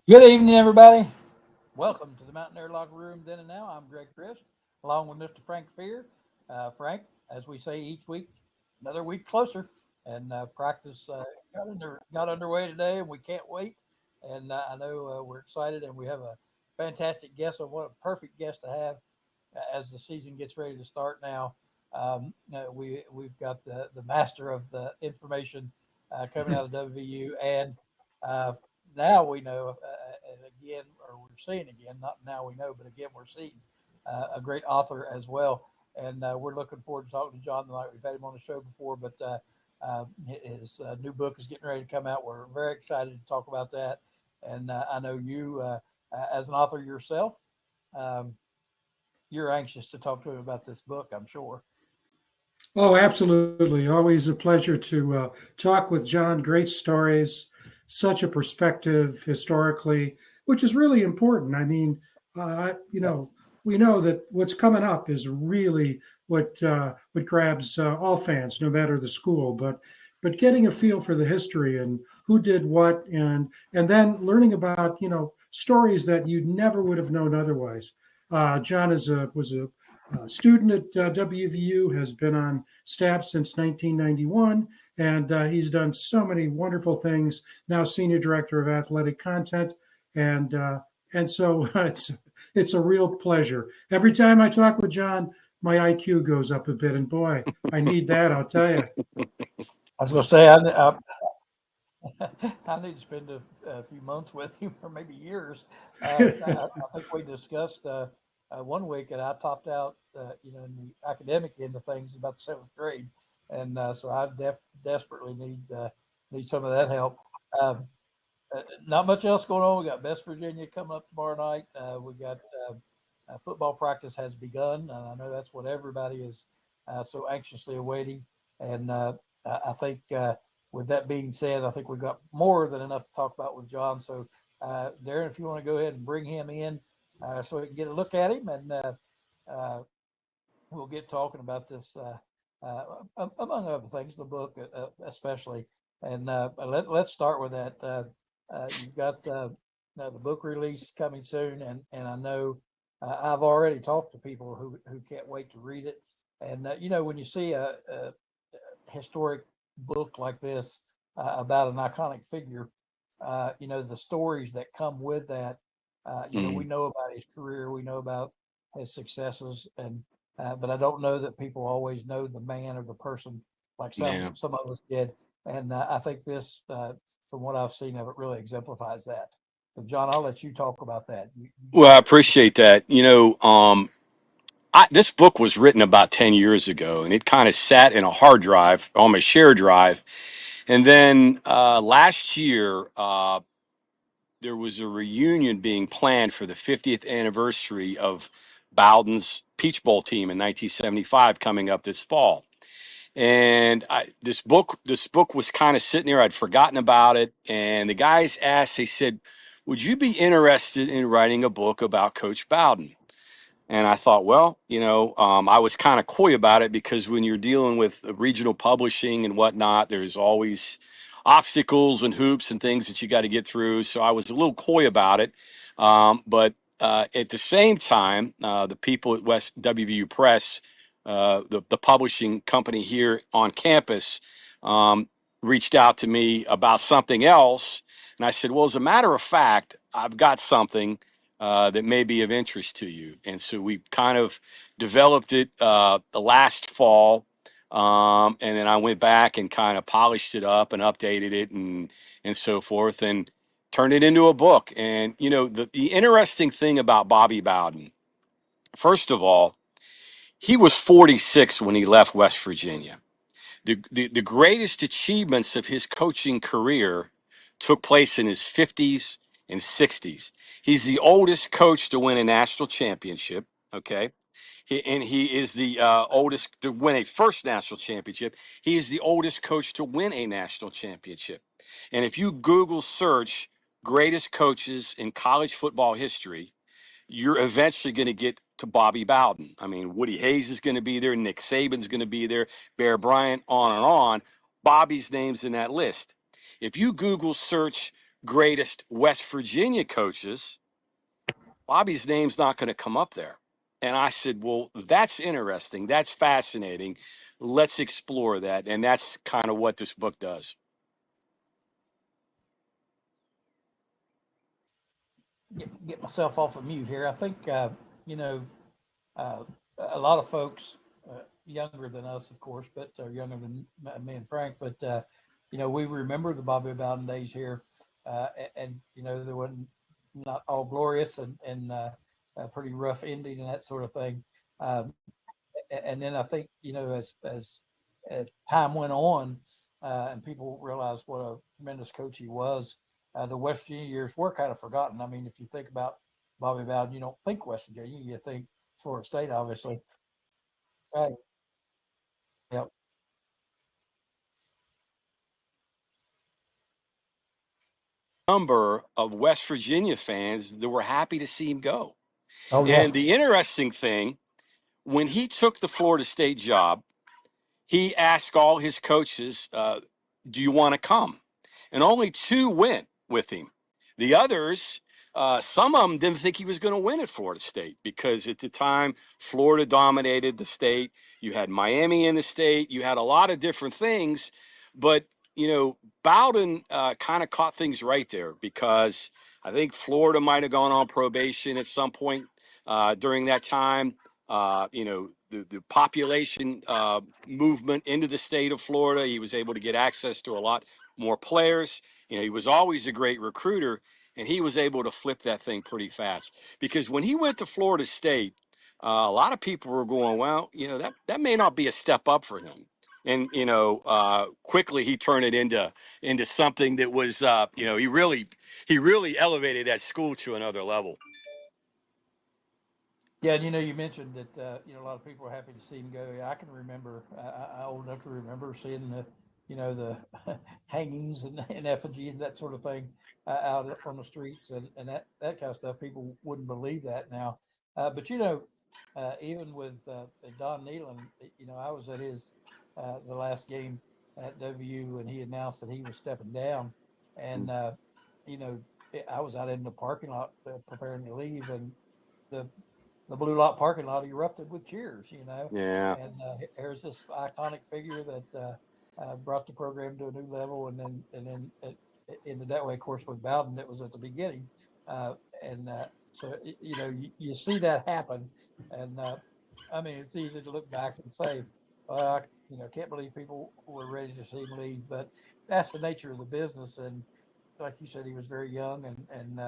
Good evening, everybody. Welcome to the Mountaineer Locker Room then and now. I'm Greg Crist, along with Mr. Frank Fear. Frank, as we say each week, another week closer, and practice got underway today, and we can't wait. And I know we're excited, and we have a fantastic guest, and what a perfect guest to have as the season gets ready to start now. We've got the master of the information coming out of WVU, and uh, now we know, and again, or we're seeing again, not now we know, but again, we're seeing a great author as well. And we're looking forward to talking to John tonight. We've had him on the show before, but his new book is getting ready to come out. We're very excited to talk about that. And I know you, as an author yourself, um, you're anxious to talk to him about this book, I'm sure. Oh, absolutely. Always a pleasure to talk with John. Great stories, such a perspective historically, which is really important. I mean, Yep. we know that what's coming up is really what grabs all fans, no matter the school. But getting a feel for the history and who did what, and then learning about stories that you never would have known otherwise. John was a student at WVU, has been on staff since 1991, and he's done so many wonderful things. Now, senior director of athletic content, and uh, and so it's a real pleasure. Every time I talk with John, my IQ goes up a bit, and boy, I need that. I'll tell you. I was going to say, I need to spend a few months with him, or maybe years. I think we discussed one week, and I topped out, in the academic end of things about the seventh grade, and so I desperately need some of that help. Um, Not much else going on. We got West Virginia coming up tomorrow night. We got football practice has begun, and I know that's what everybody is so anxiously awaiting. And I think, with that being said, I think we've got more than enough to talk about with John. So, Darren, if you want to go ahead and bring him in so we can get a look at him, and uh, we'll get talking about this, among other things, the book especially. And let's start with that. You've got the book release coming soon, and I know I've already talked to people who can't wait to read it. And when you see a historic book like this about an iconic figure, the stories that come with that. We Mm, know about his career, we know about his successes, and but I don't know that people always know the man or the person like yeah. some of us did. And I think this, from what I've seen of it, really exemplifies that. So, John, I'll let you talk about that. You Well, I appreciate that. This book was written about 10 years ago, and it kind of sat in a hard drive on my shared drive. And then last year, there was a reunion being planned for the 50th anniversary of Bowden's Peach Bowl team in 1975 coming up this fall. And this book was kind of sitting there. I'd forgotten about it. And the guys asked, they said, "Would you be interested in writing a book about Coach Bowden?" And I thought, well, I was kind of coy about it because when you're dealing with regional publishing and whatnot, there's always obstacles and hoops and things that you got to get through. So I was a little coy about it. But at the same time, the people at West WVU Press, the publishing company here on campus, um, reached out to me about something else. And I said, well, as a matter of fact, I've got something that may be of interest to you. And so we kind of developed it the last fall. And then I went back and kind of polished it up and updated it and so forth and turned it into a book. And, the interesting thing about Bobby Bowden, first of all, he was 46 when he left West Virginia. The greatest achievements of his coaching career took place in his 50s and 60s. He's the oldest coach to win a national championship. Okay. And he is the oldest to win a first national championship. He is the oldest coach to win a national championship. And if you Google search greatest coaches in college football history, you're eventually going to get to Bobby Bowden. I mean, Woody Hayes is going to be there, Nick Saban's going to be there, Bear Bryant, on and on. Bobby's name's in that list. If you Google search greatest West Virginia coaches, Bobby's name's not going to come up there. And I said, well, that's interesting. That's fascinating. Let's explore that. And that's kind of what this book does. Get myself off of mute here. I think, you know, uh, a lot of folks, younger than us, of course, but younger than me and Frank, but, you know, we remember the Bobby Bowden days here. And, you know, there wasn't not all glorious and a pretty rough ending and that sort of thing. Um, and then I think, you know, as time went on, and people realized what a tremendous coach he was, the West Virginia years were kind of forgotten. I mean, if you think about Bobby Bowden, you don't think West Virginia, you think Florida State, obviously. Right. Yep. Number of West Virginia fans that were happy to see him go. Oh yeah. And the interesting thing, when he took the Florida State job, he asked all his coaches, do you want to come? And only two went with him. The others, some of them didn't think he was going to win at Florida State because at the time, Florida dominated the state. You had Miami in the state. You had a lot of different things. But, you know, Bowden kind of caught things right there because I think Florida might have gone on probation at some point during that time. You know, the population movement into the state of Florida. He was able to get access to a lot more players. You know, he was always a great recruiter, and he was able to flip that thing pretty fast. Because when he went to Florida State, a lot of people were going, well, you know, that may not be a step up for him. And you know, quickly he turned it into something that was, you know, he really elevated that school to another level. Yeah, and you know, you mentioned that you know a lot of people are happy to see him go. Yeah, I can remember. I old enough to remember seeing the, you know, the hangings and effigy and that sort of thing out on the streets and that kind of stuff. People wouldn't believe that now. But you know, even with Don Nealon, you know, I was at his the last game at WU and he announced that he was stepping down, and you know, I was out in the parking lot preparing to leave, and the Blue Lot parking lot erupted with cheers, you know. Yeah. And here's this iconic figure that brought the program to a new level, and then in that way, of course, with Bowden, it was at the beginning, uh, and so you know you see that happen, and I mean it's easy to look back and say, well, I, you know, can't believe people were ready to see him leave, but that's the nature of the business, and like you said, he was very young and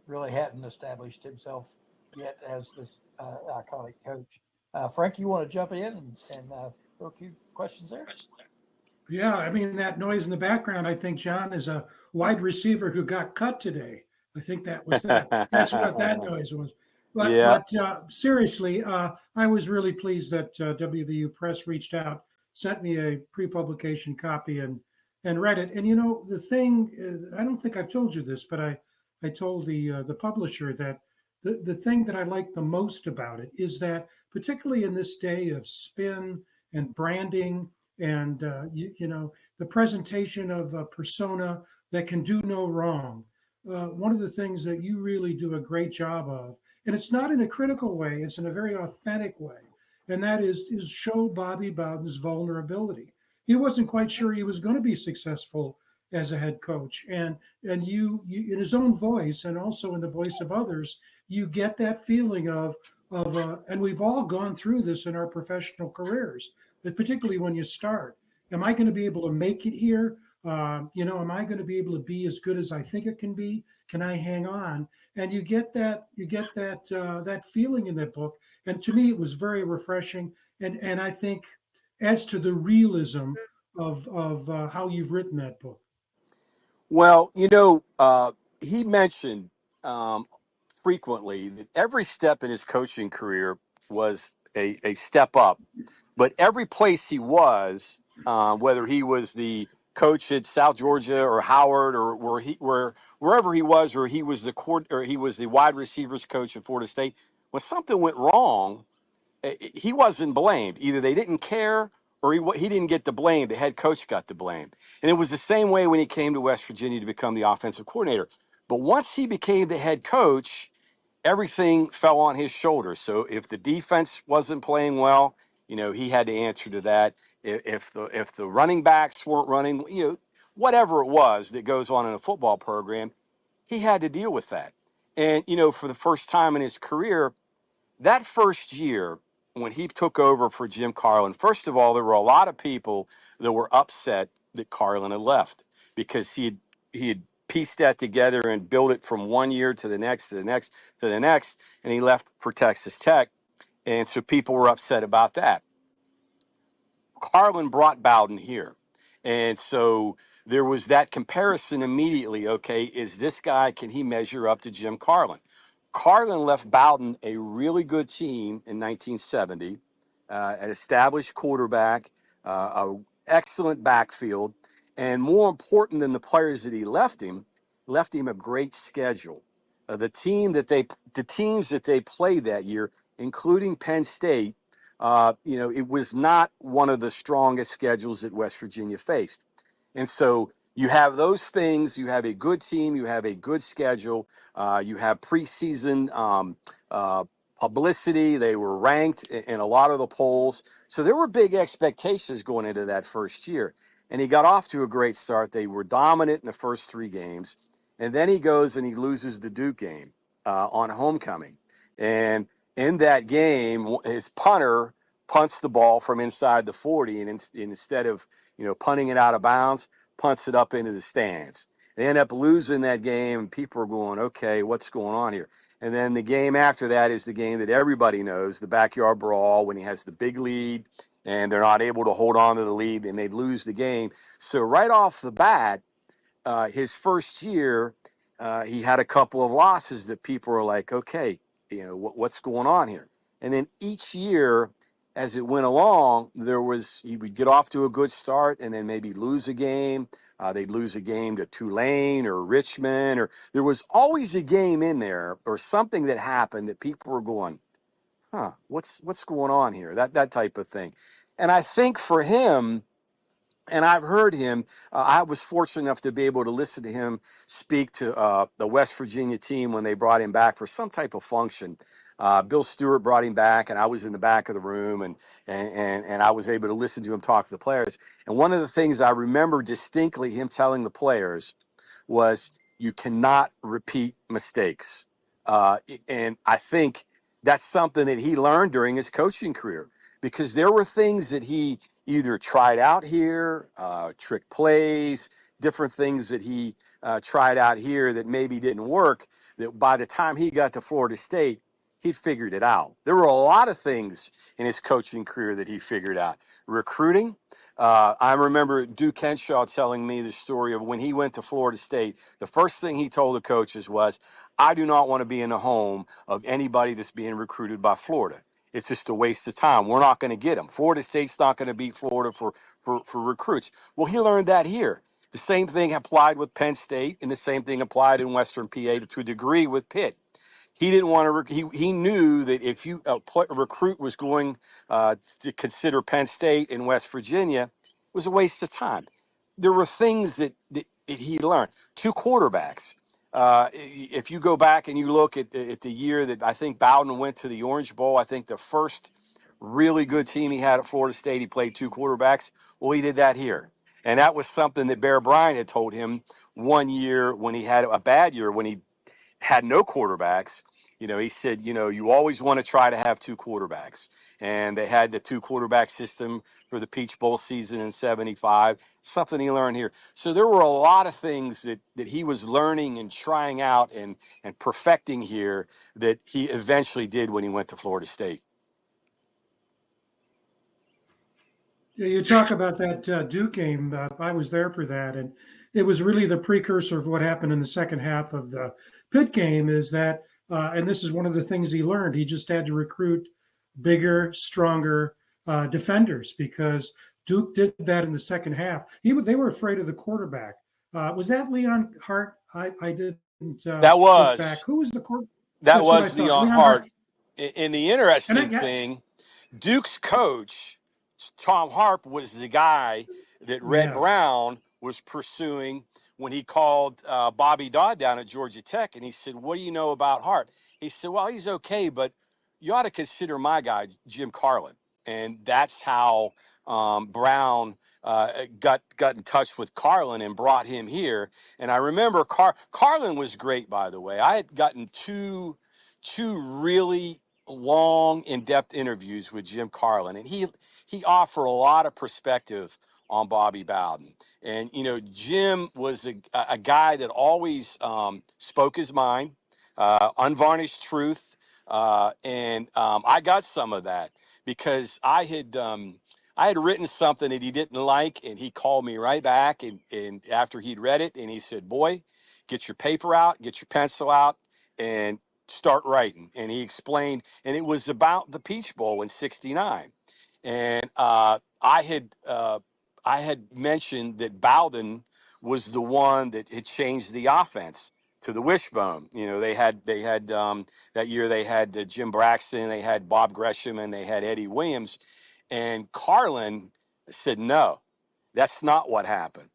really hadn't established himself yet as this iconic coach. Frank, you want to jump in and throw a few questions there? Yeah, I mean that noise in the background. I think John is a wide receiver who got cut today. I think that was that. That's what that noise was. But Yeah. seriously, I was really pleased that WVU Press reached out, sent me a pre-publication copy, and read it. And you know the thing, I don't think I've told you this, but I told the publisher that the thing that I like the most about it is that particularly in this day of spin and branding and you know the presentation of a persona that can do no wrong. One of the things that you really do a great job of, and it's not in a critical way, it's in a very authentic way, and that is show Bobby Bowden's vulnerability. He wasn't quite sure he was going to be successful as a head coach, and you in his own voice and also in the voice of others, you get that feeling of and we've all gone through this in our professional careers, but particularly when you start. Am I going to be able to make it here? You know, am I going to be able to be as good as I think it can be? Can I hang on? And you get that feeling in that book. And to me, it was very refreshing. And I think as to the realism of how you've written that book. Well, you know, he mentioned um, frequently that every step in his coaching career was a step up. But every place he was, whether he was the coach at South Georgia or Howard or wherever he was, or he was the court or he was the wide receivers coach at Florida State, when something went wrong, he wasn't blamed. Either they didn't care or he didn't get the blame. The head coach got the blame. And it was the same way when he came to West Virginia to become the offensive coordinator. But once he became the head coach, everything fell on his shoulders. So if the defense wasn't playing well, he had to answer to that. If the running backs weren't running, whatever it was that goes on in a football program, he had to deal with that. And for the first time in his career, that first year when he took over for Jim Carlin, first of all, there were a lot of people that were upset that Carlin had left because he had pieced that together and built it from one year to the next, to the next, to the next, and he left for Texas Tech. And so people were upset about that. Carlin brought Bowden here. And so there was that comparison immediately. Okay, is this guy, can he measure up to Jim Carlin? Carlin left Bowden a really good team in 1970, an established quarterback, an excellent backfield, and more important than the players that he left him a great schedule. The teams that they played that year, including Penn State, it was not one of the strongest schedules that West Virginia faced. And so you have those things. You have a good team. You have a good schedule. You have preseason publicity. They were ranked in a lot of the polls. So there were big expectations going into that first year. And he got off to a great start. They were dominant in the first 3 games. And then he goes and he loses the Duke game on homecoming. And in that game, his punter punts the ball from inside the 40, and instead of punting it out of bounds, punts it up into the stands. They end up losing that game, and people are going, okay, what's going on here? And then the game after that is the game that everybody knows, the backyard brawl, when he has the big lead, and they're not able to hold on to the lead, and they lose the game. So right off the bat, his first year, he had a couple of losses that people are like, okay, what's going on here? And then each year, as it went along, he would get off to a good start and then maybe lose a game. They'd lose a game to Tulane or Richmond, or there was always a game in there or something that happened that people were going, what's going on here? That type of thing. And I think for him, and I've heard him, I was fortunate enough to be able to listen to him speak to the West Virginia team when they brought him back for some type of function. Bill Stewart brought him back, and I was in the back of the room, and I was able to listen to him talk to the players. And one of the things I remember distinctly him telling the players was, you cannot repeat mistakes. And I think that's something that he learned during his coaching career, because there were things that he either tried out here, trick plays, different things that he tried out here that maybe didn't work, that by the time he got to Florida State, he'd figured it out. There were a lot of things in his coaching career that he figured out. Recruiting. I remember Duke Henshaw telling me the story of when he went to Florida State. The first thing he told the coaches was, I do not want to be in the home of anybody that's being recruited by Florida. It's just a waste of time. We're not going to get them. Florida State's not going to beat Florida for recruits. Well, he learned that here. The same thing applied with Penn State, and the same thing applied in Western PA to a degree with Pitt. He didn't want to. He knew that if a recruit was going to consider Penn State in West Virginia, it was a waste of time. There were things that he learned. 2 quarterbacks. If you go back and you look at the year that I think Bowden went to the Orange Bowl, I think the first really good team he had at Florida State, he played 2 quarterbacks. Well, he did that here. And that was something that Bear Bryant had told him one year when he had a bad year, when he had no quarterbacks. He said, you always want to try to have 2 quarterbacks. And they had the 2 quarterback system for the Peach Bowl season in 75, something he learned here. So there were a lot of things that he was learning and trying out and perfecting here that he eventually did when he went to Florida State. Yeah, you talk about that Duke game. I was there for that, and it was really the precursor of what happened in the second half of the Pitt game. Is that, and this is one of the things he learned. He just had to recruit bigger, stronger defenders, because Duke did that in the second half. They were afraid of the quarterback. Was that Leon Hart? I didn't. That was. Look back. Who was the quarterback? That was Leon Hart. And the interesting thing, Duke's coach Tom Harp was the guy that Red Yeah. Brown was pursuing when he called Bobby Dodd down at Georgia Tech, and he said, "What do you know about Harp?" He said, "Well, he's okay, but you ought to consider my guy, Jim Carlin." And that's how Brown got in touch with Carlin and brought him here. And I remember Carlin was great, by the way. I had gotten two really long, in-depth interviews with Jim Carlin, and he offered a lot of perspective on Bobby Bowden. And Jim was a guy that always spoke his mind, unvarnished truth, and I got some of that because I had written something that he didn't like, and he called me right back, and after he'd read it, and he said, "Boy, get your paper out, get your pencil out, and start writing." And he explained, and it was about the Peach Bowl in '69. And I had mentioned that Bowden was the one that had changed the offense to the wishbone. They had that year they had Jim Braxton, they had Bob Gresham, and they had Eddie Williams. And Carlin said, "No, that's not what happened.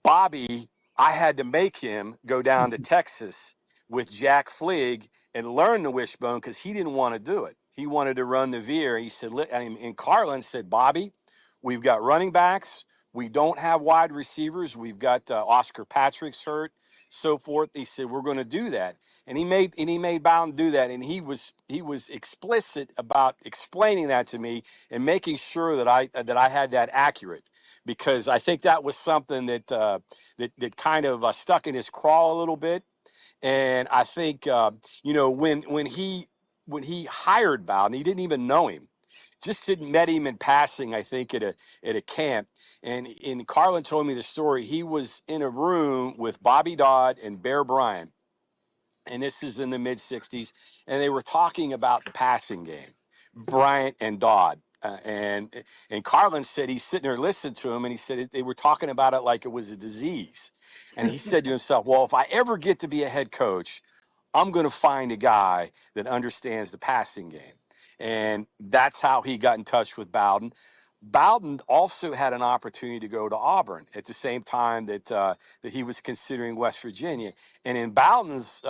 Bobby, I had to make him go down to Texas with Jack Fligg and learn the wishbone because he didn't want to do it. He wanted to run the veer." He said, and Carlin said, "Bobby, we've got running backs. We don't have wide receivers. We've got Oscar Patrick's hurt, so forth." He said, "We're going to do that." And he made Bowden do that. And he was explicit about explaining that to me and making sure that I had that accurate, because I think that was something that kind of stuck in his craw a little bit. And I think when he hired Bowden, he didn't even know him, just didn't met him in passing. I think at a camp, and Carlin told me the story. He was in a room with Bobby Dodd and Bear Bryant, and this is in the mid '60s, and they were talking about the passing game, Bryant and Dodd. And Carlin said he's sitting there listening to him, and he said they were talking about it like it was a disease. And he said to himself, "Well, if I ever get to be a head coach, I'm going to find a guy that understands the passing game." And that's how he got in touch with Bowden. Bowden also had an opportunity to go to Auburn at the same time that he was considering West Virginia. And in Bowden's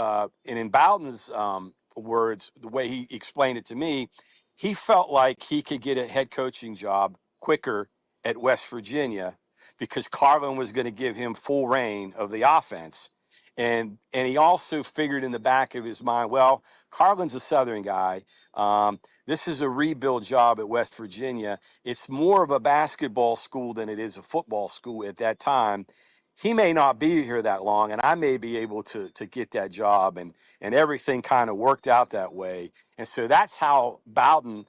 words, the way he explained it to me, he felt like he could get a head coaching job quicker at West Virginia because Carlin was going to give him full reign of the offense. And he also figured in the back of his mind, well, Carlin's a Southern guy. This is a rebuild job at West Virginia. It's more of a basketball school than it is a football school at that time. He may not be here that long, and I may be able to get that job, and everything kind of worked out that way. And so that's how Bowden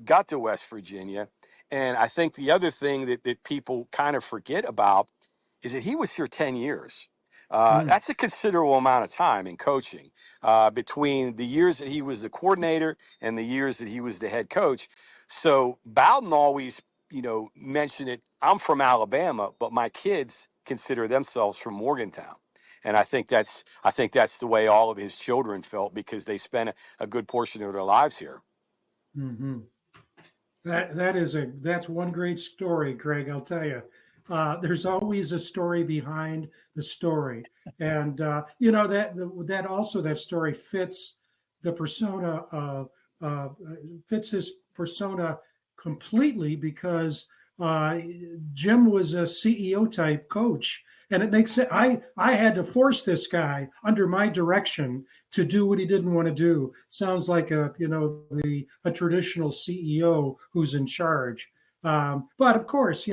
got to West Virginia. And I think the other thing that people kind of forget about is that he was here 10 years. That's a considerable amount of time in coaching, between the years that he was the coordinator and the years that he was the head coach. So Bowden always, mentioned it. I'm from Alabama, but my kids consider themselves from Morgantown. And I think that's the way all of his children felt because they spent a good portion of their lives here. Mm-hmm. That's one great story, Craig. I'll tell you. There's always a story behind the story, and that story fits the persona fits his persona completely because Jim was a CEO type coach, and it makes it. I had to force this guy under my direction to do what he didn't want to do. Sounds like a traditional CEO who's in charge. But of course,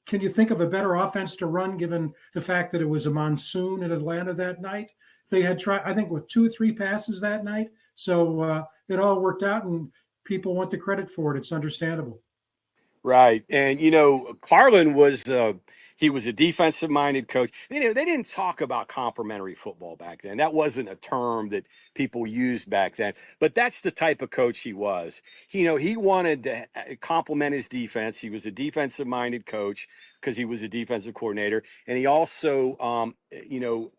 can you think of a better offense to run given the fact that it was a monsoon in Atlanta that night? They had tried, I think, 2 or 3 passes that night. So it all worked out, and people want the credit for it. It's understandable. Right. And, Carlin he was a defensive minded coach. They didn't talk about complementary football back then. That wasn't a term that people used back then, but that's the type of coach he was. He wanted to complement his defense. He was a defensive minded coach because he was a defensive coordinator. And he also,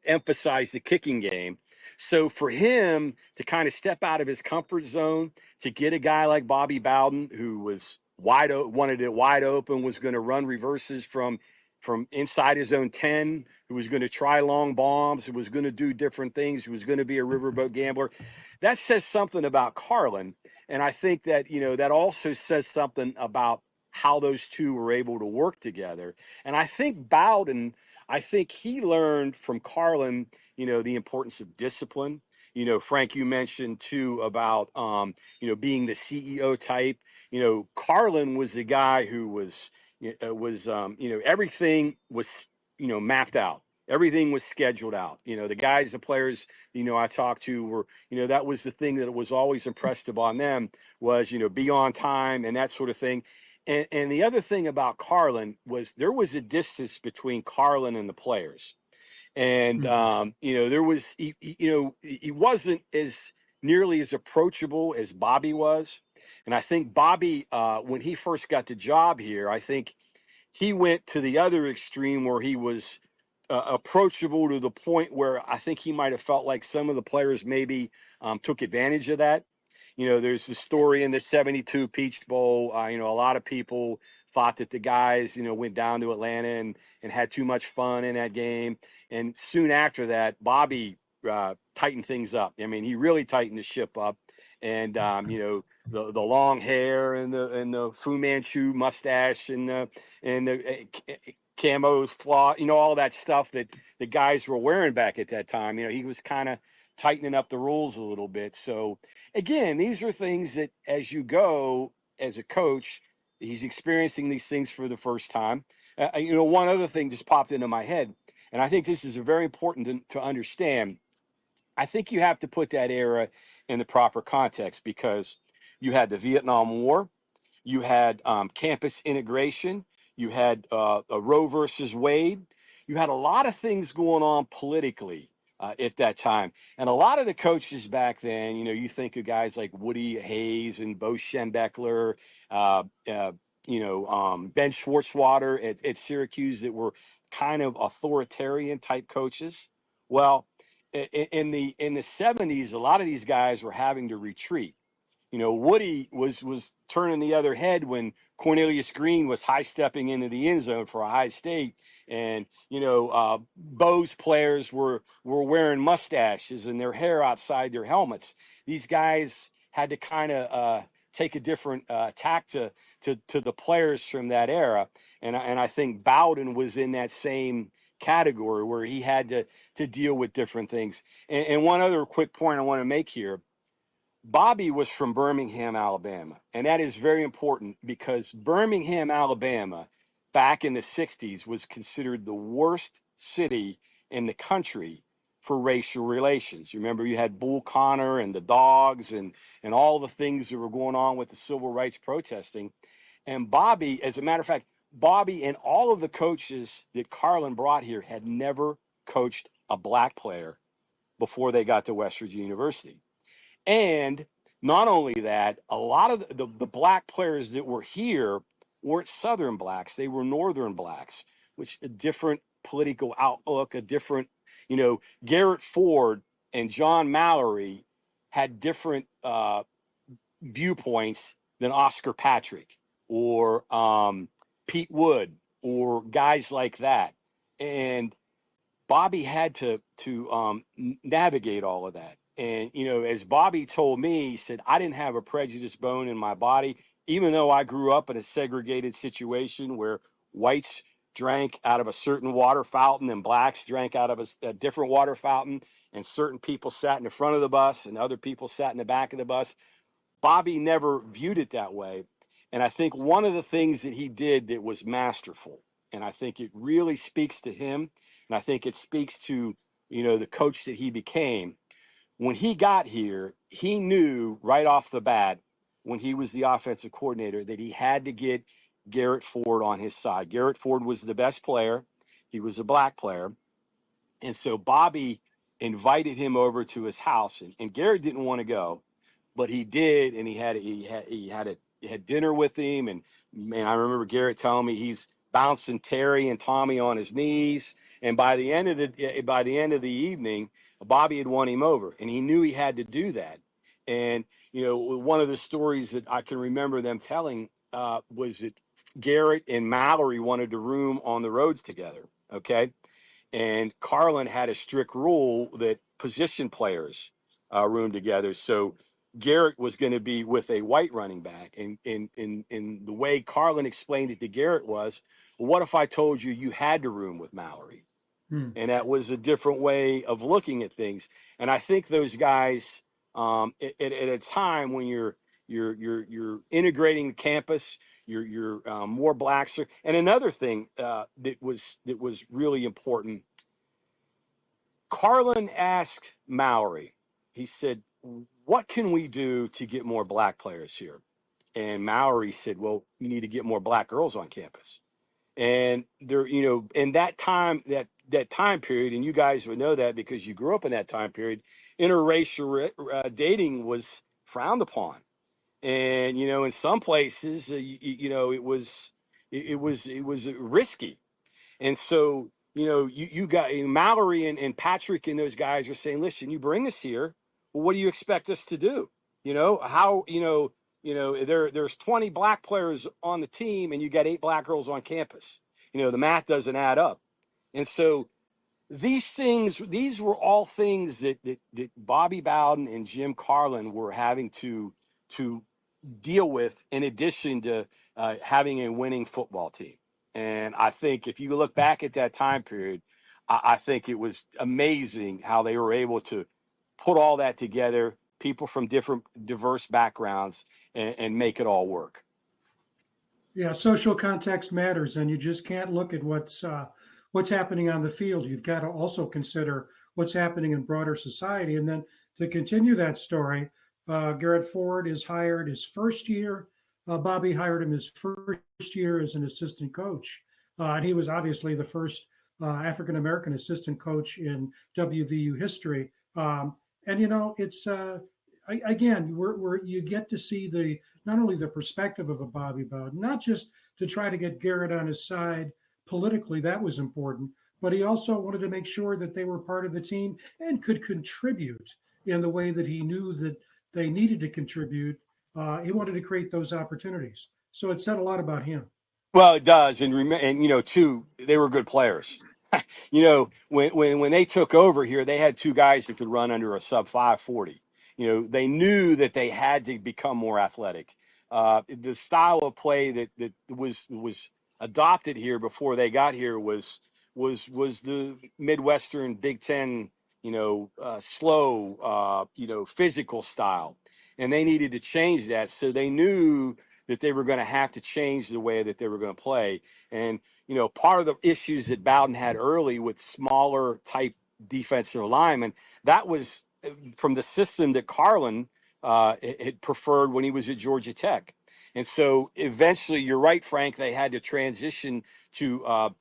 emphasized the kicking game. So for him to kind of step out of his comfort zone to get a guy like Bobby Bowden, who was wanted it wide open, was going to run reverses from inside his own 10, who was going to try long bombs, who was going to do different things, who was going to be a riverboat gambler. That says something about Carlin. And I think that, that also says something about how those two were able to work together. And I think Bowden, I think he learned from Carlin, the importance of discipline. Frank, you mentioned too about, being the CEO type. Carlin was the guy who everything was, mapped out. Everything was scheduled out. The guys, the players, I talked to were, that was the thing that was always impressed upon them was, be on time and that sort of thing. And the other thing about Carlin was there was a distance between Carlin and the players. And, there was, he wasn't as nearly as approachable as Bobby was. And I think Bobby, when he first got the job here, I think he went to the other extreme where he was approachable to the point where I think he might have felt like some of the players maybe took advantage of that. There's the story in the 72 Peach Bowl. A lot of people thought that the guys, went down to Atlanta and had too much fun in that game. And soon after that, Bobby tightened things up. I mean, he really tightened the ship up. And, the long hair and the Fu Manchu mustache and the camo flaw, all that stuff that the guys were wearing back at that time. He was kind of tightening up the rules a little bit. So again, these are things that as you go as a coach, he's experiencing these things for the first time. One other thing just popped into my head, and I think this is very important to understand. I think you have to put that era in the proper context because you had the Vietnam War, you had campus integration, you had a Roe versus Wade, you had a lot of things going on politically at that time. And a lot of the coaches back then, you think of guys like Woody Hayes and Bo Schembechler, Ben Schwartzwater at Syracuse that were kind of authoritarian type coaches. Well, in the 70s, a lot of these guys were having to retreat. Woody was turning the other head when Cornelius Green was high stepping into the end zone for Ohio State, and Bo's players were wearing mustaches and their hair outside their helmets. These guys had to kind of take a different tack to the players from that era, and I think Bowden was in that same category where he had to deal with different things. And one other quick point I want to make here. Bobby was from Birmingham, Alabama, and that is very important because Birmingham, Alabama, back in the 60s was considered the worst city in the country for racial relations. You remember you had Bull Connor and the dogs and all the things that were going on with the civil rights protesting. And Bobby, as a matter of fact, Bobby and all of the coaches that Carlin brought here had never coached a black player before they got to West Virginia University. And not only that, a lot of the black players that were here weren't Southern blacks. They were Northern blacks, which a different political outlook, a different, Garrett Ford and John Mallory had different viewpoints than Oscar Patrick or Pete Wood or guys like that. And Bobby had to navigate all of that. And, as Bobby told me, he said, I didn't have a prejudiced bone in my body, even though I grew up in a segregated situation where whites drank out of a certain water fountain and blacks drank out of a different water fountain. And certain people sat in the front of the bus and other people sat in the back of the bus. Bobby never viewed it that way. And I think one of the things that he did that was masterful, and I think it really speaks to him, and I think it speaks to, the coach that he became. When he got here, he knew right off the bat when he was the offensive coordinator that he had to get Garrett Ford on his side. Garrett Ford was the best player. He was a black player. And so Bobby invited him over to his house, and Garrett didn't want to go, but he did, and he had dinner with him, and man, I remember Garrett telling me he's bouncing Terry and Tommy on his knees, and by the end of the evening, Bobby had won him over, and he knew he had to do that. And one of the stories that I can remember them telling was that Garrett and Mallory wanted to room on the roads together. Okay. And Carlin had a strict rule that position players room together. So Garrett was going to be with a white running back. And in the way Carlin explained it to Garrett was, well, what if I told you you had to room with Mallory? And that was a different way of looking at things. And I think those guys, at a time when you're integrating the campus, you're more blacks. And another thing that was really important, Carlin asked Mallory. He said, "What can we do to get more black players here?" And Mallory said, "Well, you need to get more black girls on campus." And there, in that time, that time period, and you guys would know that because you grew up in that time period, interracial dating was frowned upon. And in some places, it was risky. And so, you got Mallory and Patrick and those guys are saying, "Listen, you bring us here. Well, what do you expect us to do? How there's 20 black players on the team and you got 8 black girls on campus. The math doesn't add up." And so these were all things that Bobby Bowden and Jim Carlin were having to deal with, in addition to having a winning football team. And I think if you look back at that time period, I think it was amazing how they were able to put all that together, people from different diverse backgrounds, and make it all work. Yeah, social context matters, and you just can't look at what's happening on the field. You've got to also consider what's happening in broader society. And then to continue that story, Garrett Ford is hired his first year. Bobby hired him his first year as an assistant coach, and he was obviously the first African American assistant coach in WVU history. And it's again, you get to see not only the perspective of a Bobby Bowden, not just to try to get Garrett on his side politically, that was important, but he also wanted to make sure that they were part of the team and could contribute in the way that he knew that they needed to contribute. He wanted to create those opportunities. So it said a lot about him. Well, it does, and too, they were good players. When they took over here, they had 2 guys that could run under a sub 540. They knew that they had to become more athletic. The style of play that was adopted here before they got here was the Midwestern Big Ten, slow, physical style, and they needed to change that. So they knew that they were going to have to change the way that they were going to play. And part of the issues that Bowden had early with smaller type defensive linemen, that was from the system that Carlin had preferred when he was at Georgia Tech. And so eventually, you're right, Frank, they had to transition to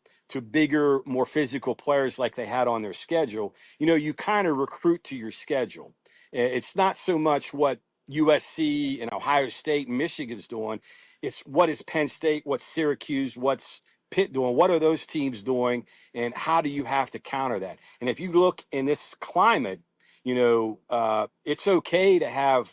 bigger, more physical players like they had on their schedule. You kind of recruit to your schedule. It's not so much what USC and Ohio State and Michigan's doing. It's what is Penn State, what's Syracuse, what's Pitt doing, what are those teams doing, and how do you have to counter that? And if you look in this climate, it's okay to have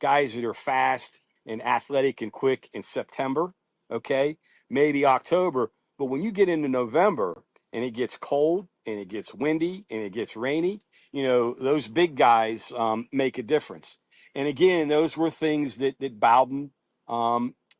guys that are fast and athletic and quick in September, okay, maybe October, but when you get into November and it gets cold and it gets windy and it gets rainy, those big guys make a difference. And again, those were things that Bowden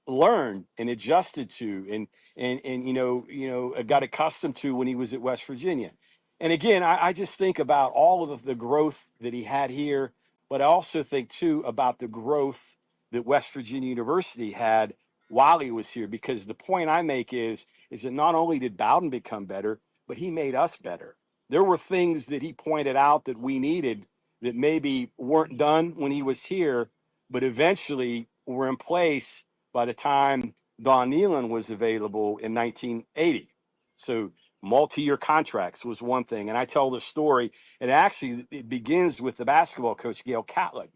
learned and adjusted to, and got accustomed to when he was at West Virginia. And again, I just think about all of the growth that he had here, but I also think too about the growth that West Virginia University had while he was here. Because the point I make is that not only did Bowden become better, but he made us better. There were things that he pointed out that we needed that maybe weren't done when he was here, but eventually were in place by the time Don Nealon was available in 1980. So multi-year contracts was one thing. And I tell the story, and actually it begins with the basketball coach, Gail Catlett,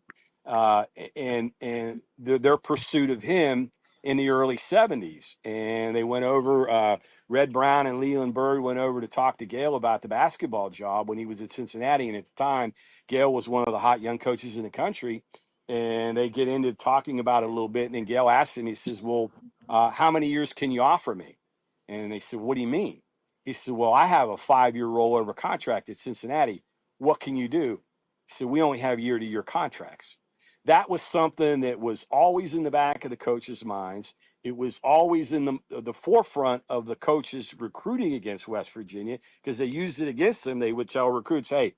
and their pursuit of him in the early 70s. And they went over, Red Brown and Leland Bird went over to talk to Gail about the basketball job when he was at Cincinnati. And at the time, Gail was one of the hot young coaches in the country. And they get into talking about it a little bit. And then Gail asked him, he says, "Well, How many years can you offer me? And they said, what do you mean? He said, well, I have a 5-year rollover contract at Cincinnati. What can you do? He said, we only have year-to-year contracts. That was something that was always in the back of the coaches' minds. It was always in the forefront of the coaches recruiting against West Virginia, because they used it against them. They would tell recruits, hey,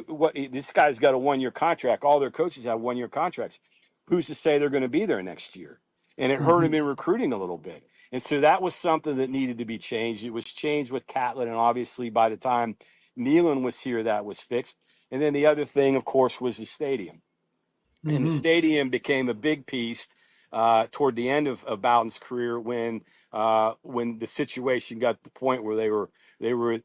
what, this guy's got a 1-year contract. All their coaches have 1-year contracts. Who's to say they're going to be there next year? And it hurt him in recruiting a little bit. And so that was something that needed to be changed. It was changed with Catlin, and obviously by the time Nealon was here, that was fixed. And then the other thing, of course, was the stadium. And the stadium became a big piece toward the end of Bowden's career, when the situation got to the point where they were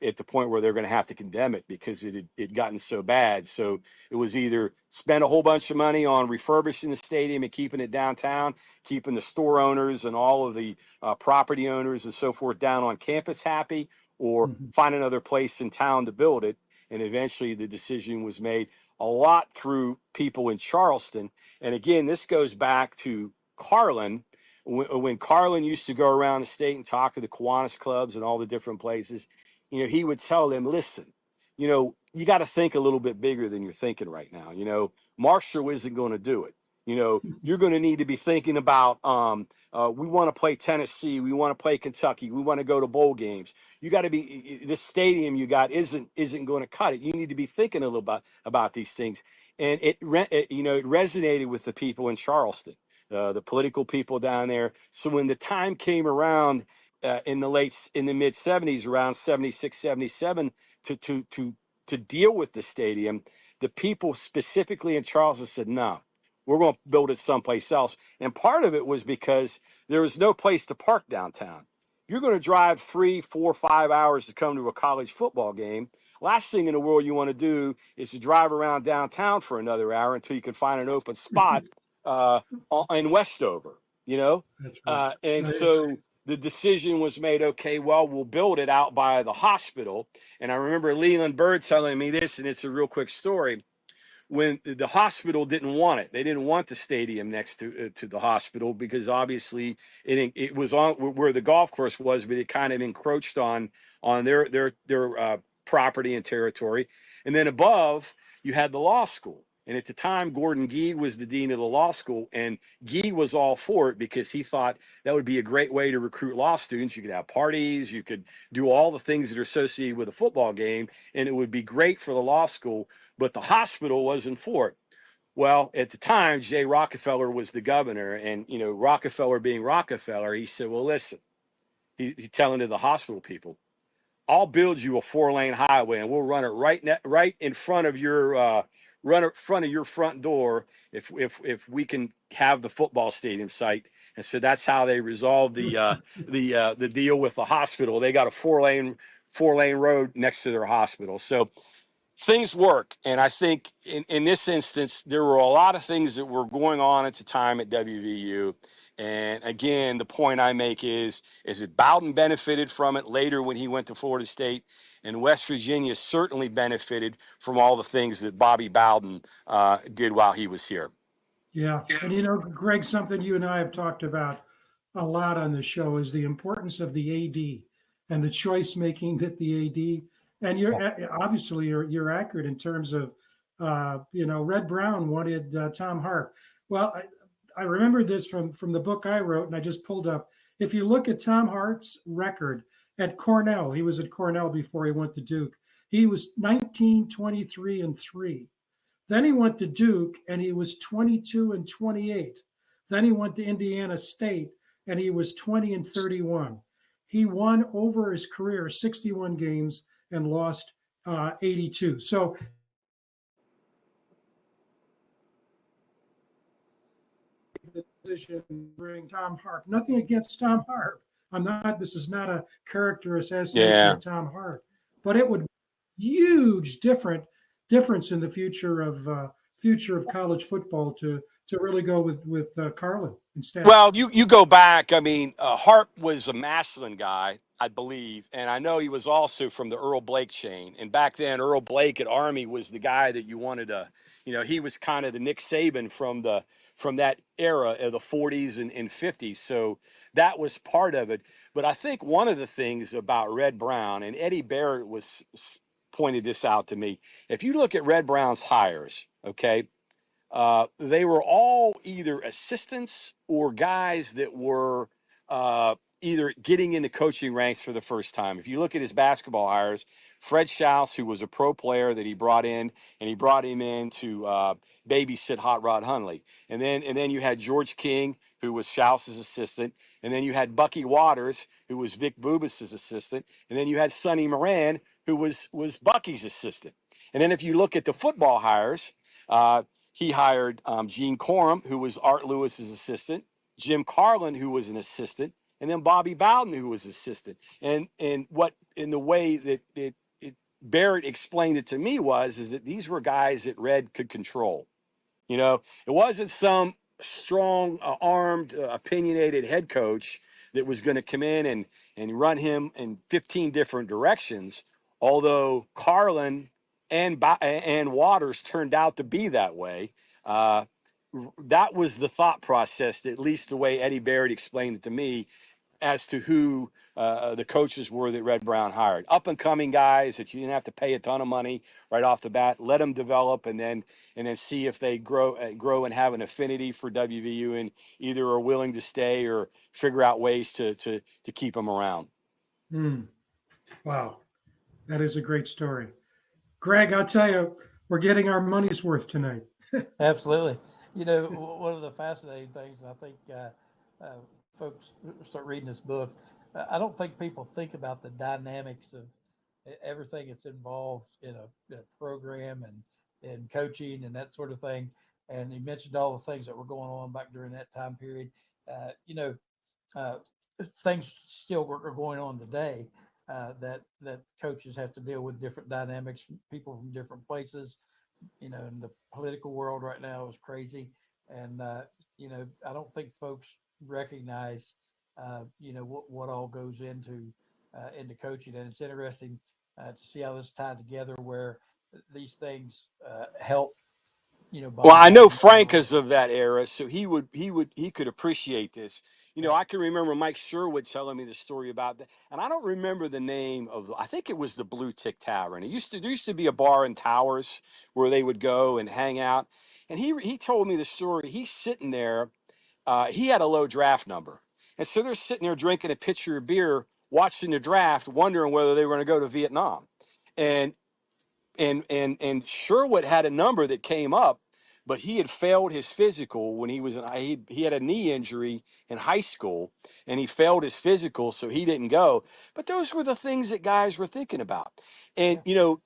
at the point where they're going to have to condemn it, because it had gotten so bad. So it was either spend a whole bunch of money on refurbishing the stadium and keeping it downtown, keeping the store owners and all of the property owners and so forth down on campus happy, or find another place in town to build it. And eventually the decision was made, a lot through people in Charleston. And again, this goes back to Carlin. When Carlin used to go around the state and talk to the Kiwanis clubs and all the different places, he would tell them, listen, you got to think a little bit bigger than you're thinking right now. Marshall isn't going to do it. You're going to need to be thinking about, we want to play Tennessee. We want to play Kentucky. We want to go to bowl games. You got to be, this stadium you got isn't going to cut it. You need to be thinking a little bit about these things. And it resonated with the people in Charleston, the political people down there. So when the time came around in the mid 70s, around 76, 77, to deal with the stadium, the people specifically in Charleston said, no, we're going to build it someplace else. And part of it was because there was no place to park downtown. You're going to drive 3, 4, 5 hours to come to a college football game. Last thing in the world you want to do is to drive around downtown for another hour until you can find an open spot in Westover, That's right. So the decision was made, okay, well, we'll build it out by the hospital. And I remember Leland Bird telling me this, and it's a real quick story. When the hospital didn't want it, they didn't want the stadium next to the hospital, because obviously it was on where the golf course was, but it kind of encroached on their property and territory. And then above, you had the law school. And at the time, Gordon Gee was the dean of the law school, and Gee was all for it because he thought that would be a great way to recruit law students. You could have parties, you could do all the things that are associated with a football game, and it would be great for the law school. But the hospital wasn't for it. Well, at the time, Jay Rockefeller was the governor, and Rockefeller being Rockefeller, he said, "Well, listen," he's telling to the hospital people, "I'll build you a 4-lane highway, and we'll run it right in front of your front door if we can have the football stadium site." And so that's how they resolved the deal with the hospital. They got a 4-lane road next to their hospital. So things work. And I think in this instance, there were a lot of things that were going on at the time at WVU. And again, the point I make is that Bowden benefited from it later when he went to Florida State, and West Virginia certainly benefited from all the things that Bobby Bowden did while he was here. Yeah. And Greg, something you and I have talked about a lot on the show is the importance of the AD and the choice making that the AD, and you're accurate in terms of Red Brown wanted Tom Harp. Well, I remember this from the book I wrote, and I just pulled up. If you look at Tom Hart's record at Cornell, he was at Cornell before he went to Duke. He was 19, 23, and 3. Then he went to Duke, and he was 22 and 28. Then he went to Indiana State, and he was 20 and 31. He won over his career 61 games and lost 82. So the decision bring Tom Harp. Nothing against Tom Harp. This is not a character assassination of Tom Harp, but it would huge difference in the future of college football to really go with Carlin instead. Well, you go back. I mean, Harp was a Massillon guy, I believe, and I know he was also from the Earl Blake chain. And back then, Earl Blake at Army was the guy that you wanted to, he was kind of the Nick Saban from from that era of the 40s and 50s. So that was part of it. But I think one of the things about Red Brown, and Eddie Barrett pointed this out to me. If you look at Red Brown's hires, okay, they were all either assistants or guys that were either getting into coaching ranks for the first time. If you look at his basketball hires, Fred Schaus, who was a pro player that he brought in, and he brought him in to babysit Hot Rod Hundley. And then you had George King, who was Schaus's assistant. And then you had Bucky Waters, who was Vic Bubas's assistant. And then you had Sonny Moran, who was Bucky's assistant. And then if you look at the football hires, he hired Gene Corum, who was Art Lewis's assistant, Jim Carlin, who was an assistant, and then Bobby Bowden, who was assistant. And what in the way that Barrett explained it to me is that these were guys that Red could control. You know, it wasn't some strong, armed, opinionated head coach that was going to come in and run him in 15 different directions. Although Carlin and Waters turned out to be that way. That was the thought process, at least the way Eddie Barrett explained it to me, as to who the coaches were that Red Brown hired. Up and coming guys that you didn't have to pay a ton of money right off the bat. Let them develop, and then see if they grow and have an affinity for WVU, and either are willing to stay or figure out ways to keep them around. Wow, that is a great story. Greg, I'll tell you, we're getting our money's worth tonight. Absolutely. You know, one of the fascinating things, and I think folks start reading this book, I don't think people think about the dynamics of everything that's involved in a program and coaching and that sort of thing. And you mentioned all the things that were going on back during that time period. You know, uh, things still are going on today, that coaches have to deal with different dynamics, people from different places. You know, and the political world right now is crazy, and you know, I don't think folks recognize you know what all goes into coaching, and it's interesting to see how this tied together, where these things help. You know, Well, Bobby I know Bowden and Frank Ron. is of that era, so he could appreciate this. You know, Yeah, I can remember Mike Sherwood telling me the story about that, and I don't remember the name of. I think it was the Blue Tick Tavern. There used to be a bar in Towers where they would go and hang out, and he told me the story. He's sitting there. He had a low draft number, and so they're sitting there drinking a pitcher of beer, watching the draft, wondering whether they were going to go to Vietnam, and and Sherwood had a number that came up, but he had failed his physical when he was he had a knee injury in high school, and he failed his physical, so he didn't go. But those were the things that guys were thinking about. And yeah, you know,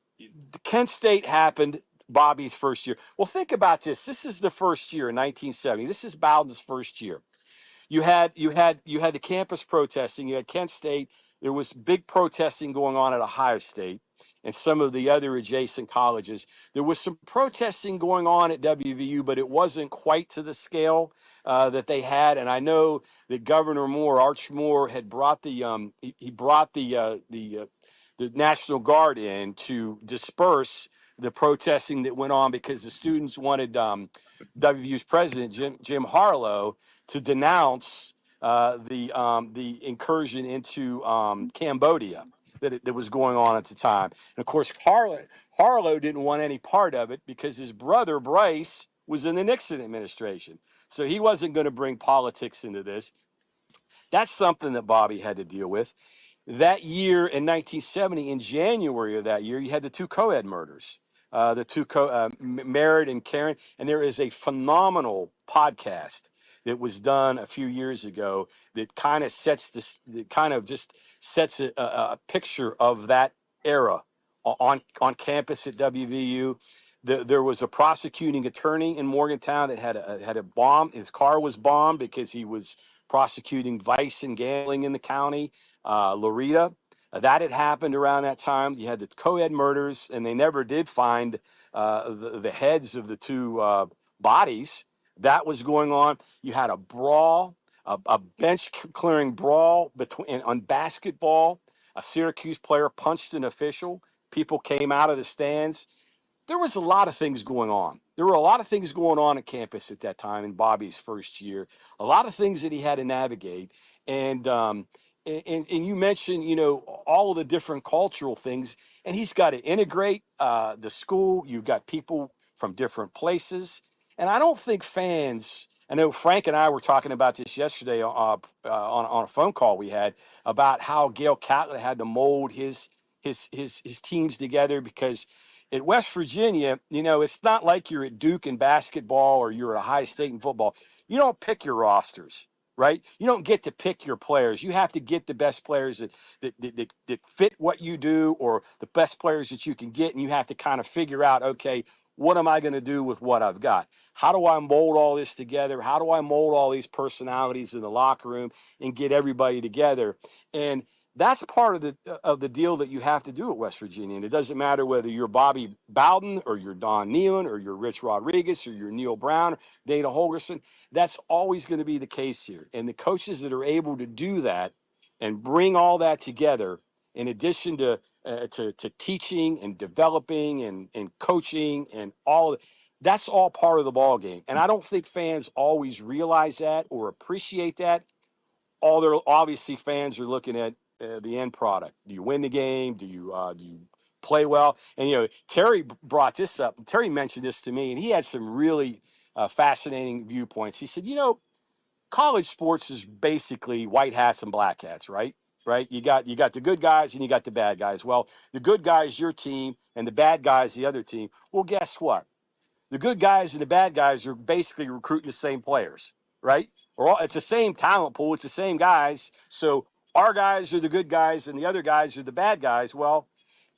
Kent State happened Bobby's first year. Well, think about this. This is the first year in 1970. This is Bowden's first year. You had the campus protesting. You had Kent State. There was big protesting going on at Ohio State and some of the other adjacent colleges. There was some protesting going on at WVU, but it wasn't quite to the scale that they had. And I know that Governor Moore, Arch Moore, had brought he brought the National Guard in to disperse the protesting that went on, because the students wanted WVU's president Jim Harlow to denounce the incursion into Cambodia that was going on at the time. And of course, Harlow didn't want any part of it because his brother Bryce was in the Nixon administration, so he wasn't going to bring politics into this. That's something that Bobby had to deal with. That year in 1970, in January of that year, you had the two co-ed murders, Merritt and Karen. And there is a phenomenal podcast that was done a few years ago that kind of just sets a picture of that era on campus at WVU. There was a prosecuting attorney in Morgantown that had a bomb. His car was bombed because he was prosecuting vice and gambling in the county. Loretta. That had happened around that time. You had the co-ed murders, and they never did find the heads of the two bodies. That was going on. You had a brawl, a bench clearing brawl on basketball. A Syracuse player punched an official. People came out of the stands. There was a lot of things going on. There were a lot of things going on at campus at that time in Bobby's first year, a lot of things that he had to navigate. And, and you mentioned, you know, all of the different cultural things, and he's got to integrate the school. You've got people from different places. And I don't think fans, I know Frank and I were talking about this yesterday on a phone call we had about how Gail Catlett had to mold his teams together, because at West Virginia, you know, it's not like you're at Duke in basketball or you're at Ohio State in football. You don't pick your rosters, right? You don't get to pick your players. You have to get the best players that fit what you do, or the best players that you can get. And you have to kind of figure out, okay, what am I going to do with what I've got? How do I mold all this together? How do I mold all these personalities in the locker room and get everybody together? And that's part of the deal that you have to do at West Virginia. And it doesn't matter whether you're Bobby Bowden or you're Don Nealon or you're Rich Rodriguez or you're Neil Brown or Dana Holgerson. That's always going to be the case here. And the coaches that are able to do that and bring all that together, in addition to teaching and developing and coaching and all, that's all part of the ball game. And I don't think fans always realize that or appreciate that. All they're obviously, fans are looking at the end product. Do you win the game? Do you play well? And you know, Terry brought this up. Terry mentioned this to me, and he had some really fascinating viewpoints. He said, you know, college sports is basically white hats and black hats, right? Right? You got the good guys and you got the bad guys. Well, the good guys your team and the bad guys the other team. Well, guess what? The good guys and the bad guys are basically recruiting the same players, right? It's the same talent pool. It's the same guys. So our guys are the good guys and the other guys are the bad guys. Well,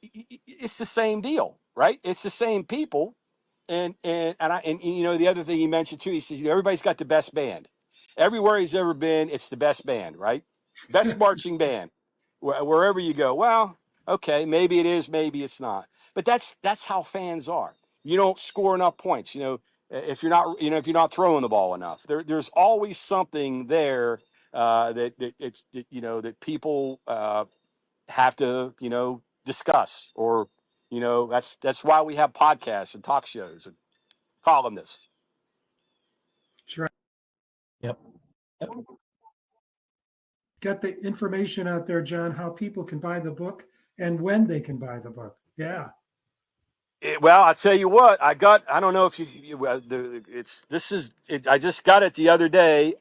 it's the same deal, right? It's the same people. And you know, the other thing he mentioned too, he says, you know, everybody's got the best band. Everywhere he's ever been, it's the best band, right? Best marching band, wherever you go. Well, okay, maybe it is, maybe it's not. But that's how fans are. You don't score enough points, you know, if you're not throwing the ball enough. There's always something there that you know, that people have to, you know, discuss, or you know, that's why we have podcasts and talk shows and columnists. That's right. Yep. Got the information out there, John, how people can buy the book and when they can buy the book. Yeah. Well, I'll tell you what, I don't know if I just got it the other day.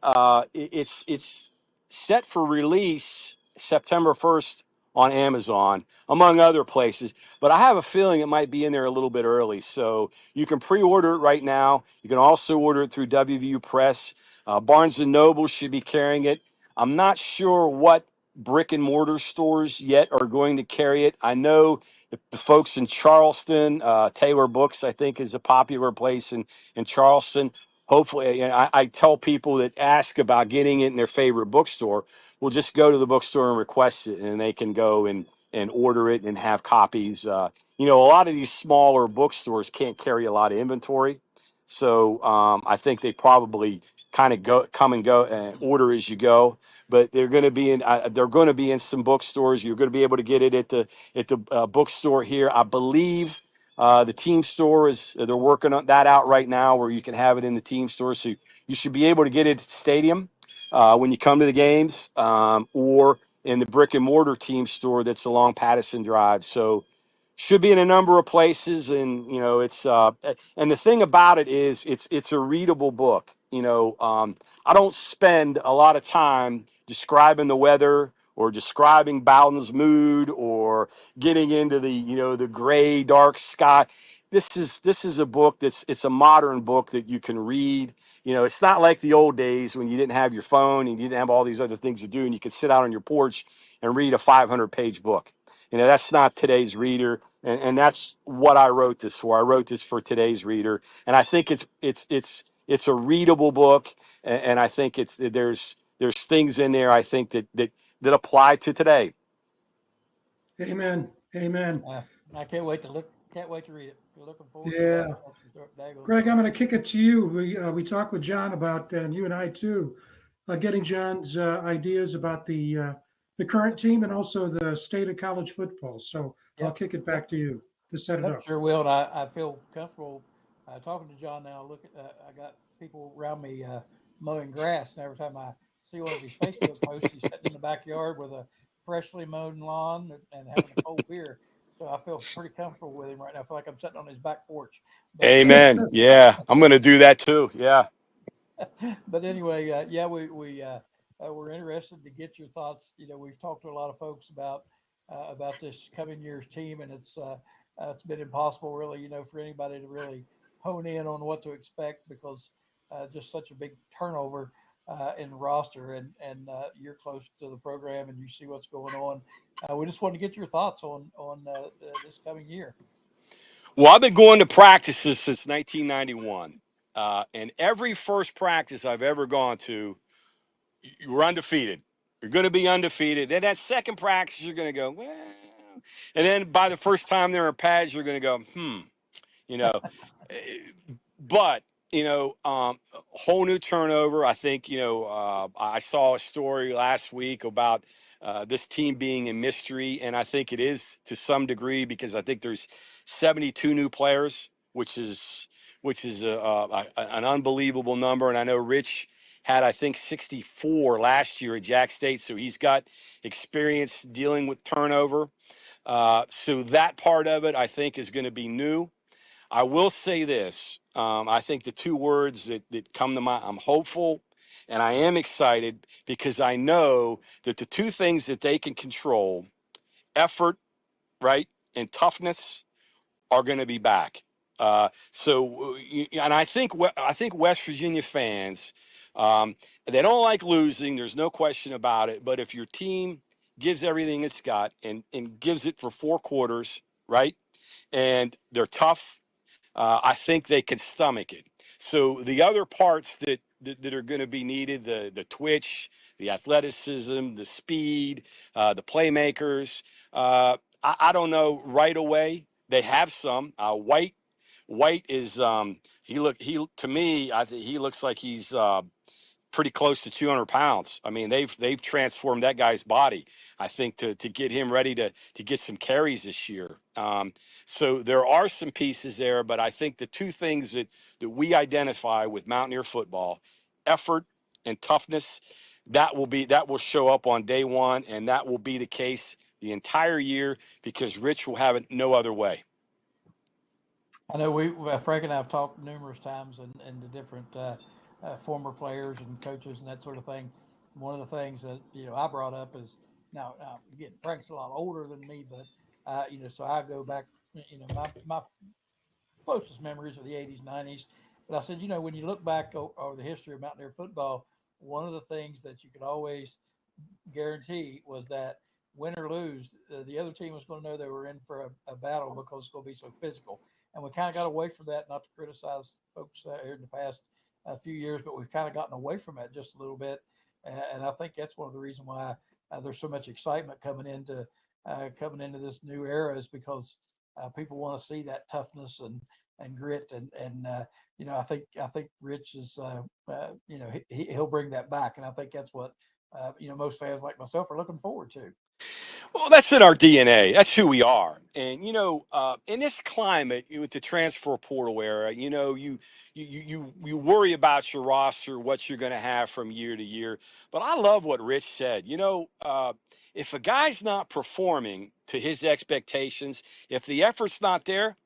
It's set for release September 1st on Amazon, among other places. But I have a feeling it might be in there a little bit early. So you can pre-order it right now. You can also order it through WVU Press. Barnes & Noble should be carrying it. I'm not sure what brick and mortar stores yet are going to carry it. I know the folks in Charleston, Taylor Books, I think, is a popular place in Charleston. Hopefully, you know, I tell people that ask about getting it in their favorite bookstore, will just go to the bookstore and request it, and they can go and order it and have copies. You know, a lot of these smaller bookstores can't carry a lot of inventory. So I think they probably kind of come and go and order as you go. But they're going to be in some bookstores. You're going to be able to get it at the bookstore here. I believe the team store they're working on that out right now, where you can have it in the team store. So you should be able to get it at the stadium when you come to the games, or in the brick and mortar team store that's along Patterson Drive. So should be in a number of places. And you know, it's and the thing about it is it's a readable book. You know, I don't spend a lot of time describing the weather or describing Bowden's mood or getting into the, you know, the gray dark sky. This is a book it's a modern book that you can read. You know, it's not like the old days when you didn't have your phone and you didn't have all these other things to do, and you could sit out on your porch and read a 500-page book. You know, that's not today's reader, and that's what I wrote this for. I wrote this for today's reader, and I think it's a readable book, and I think there's things in there, I think, that apply to today. Amen. Amen. I can't wait to read it. We're looking forward Yeah. to that. Greg, I'm going to kick it to you. We talked with John about, and you and I too, getting John's ideas about the current team and also the state of college football. So I'll kick it back to you to set it up. Sure will. And I feel comfortable Talking to John now, look at I got people around me mowing grass, and every time I see one of his Facebook posts, he's sitting in the backyard with a freshly mowed lawn and having a cold beer. So I feel pretty comfortable with him right now. I feel like I'm sitting on his back porch. But Amen. Yeah, I'm going to do that too. Yeah. but anyway, yeah, we're interested to get your thoughts. We've talked to a lot of folks about this coming year's team, and it's been impossible, really, for anybody to really hone in on what to expect because just such a big turnover in the roster, and you're close to the program and you see what's going on. We just want to get your thoughts on this coming year. Well, I've been going to practices since 1991. And every first practice I've ever gone to, you're undefeated. You're going to be undefeated. Then that second practice, you're going to go, well. And then by the first time they're in pads, you're going to go, you know. But, whole new turnover. I think, I saw a story last week about this team being a mystery. And I think it is to some degree because I think there's 72 new players, which is an unbelievable number. And I know Rich had, I think, 64 last year at Jack State. So he's got experience dealing with turnover. So that part of it, I think, is going to be new. I will say this. I think the two words that come to mind, I'm hopeful and I am excited because I know that the two things that they can control, effort, right, and toughness, are going to be back. And I think West Virginia fans, they don't like losing. There's no question about it. But if your team gives everything it's got and gives it for 4 quarters, right, and they're tough, I think they can stomach it. So the other parts that are going to be needed, the twitch, the athleticism, the speed, the playmakers. I don't know right away. They have some. White is he to me. I think he looks like he's pretty close to 200 pounds. I mean, they've transformed that guy's body. I think to get him ready to get some carries this year. So there are some pieces there, but I think the two things that we identify with Mountaineer football, effort and toughness, that will show up on day one, and that will be the case the entire year because Rich will have it no other way. I know Frank and I have talked numerous times and the different former players and coaches and that sort of thing. One of the things that I brought up is now again Frank's a lot older than me, but so I go back. My closest memories of the '80s, '90s. But I said, when you look back over the history of Mountaineer football, one of the things that you could always guarantee was that win or lose, the other team was going to know they were in for a battle because it's going to be so physical. And we kind of got away from that, not to criticize folks here in the past few years, but we've kind of gotten away from that just a little bit. And I think that's one of the reasons why there's so much excitement coming into this new era is because people want to see that toughness and grit and I think Rich is he'll bring that back, and I think that's what most fans like myself are looking forward to. Well, that's in our DNA. That's who we are. And in this climate with the transfer portal era, you worry about your roster, what you're going to have from year to year. But I love what Rich said. If a guy's not performing to his expectations, if the effort's not there,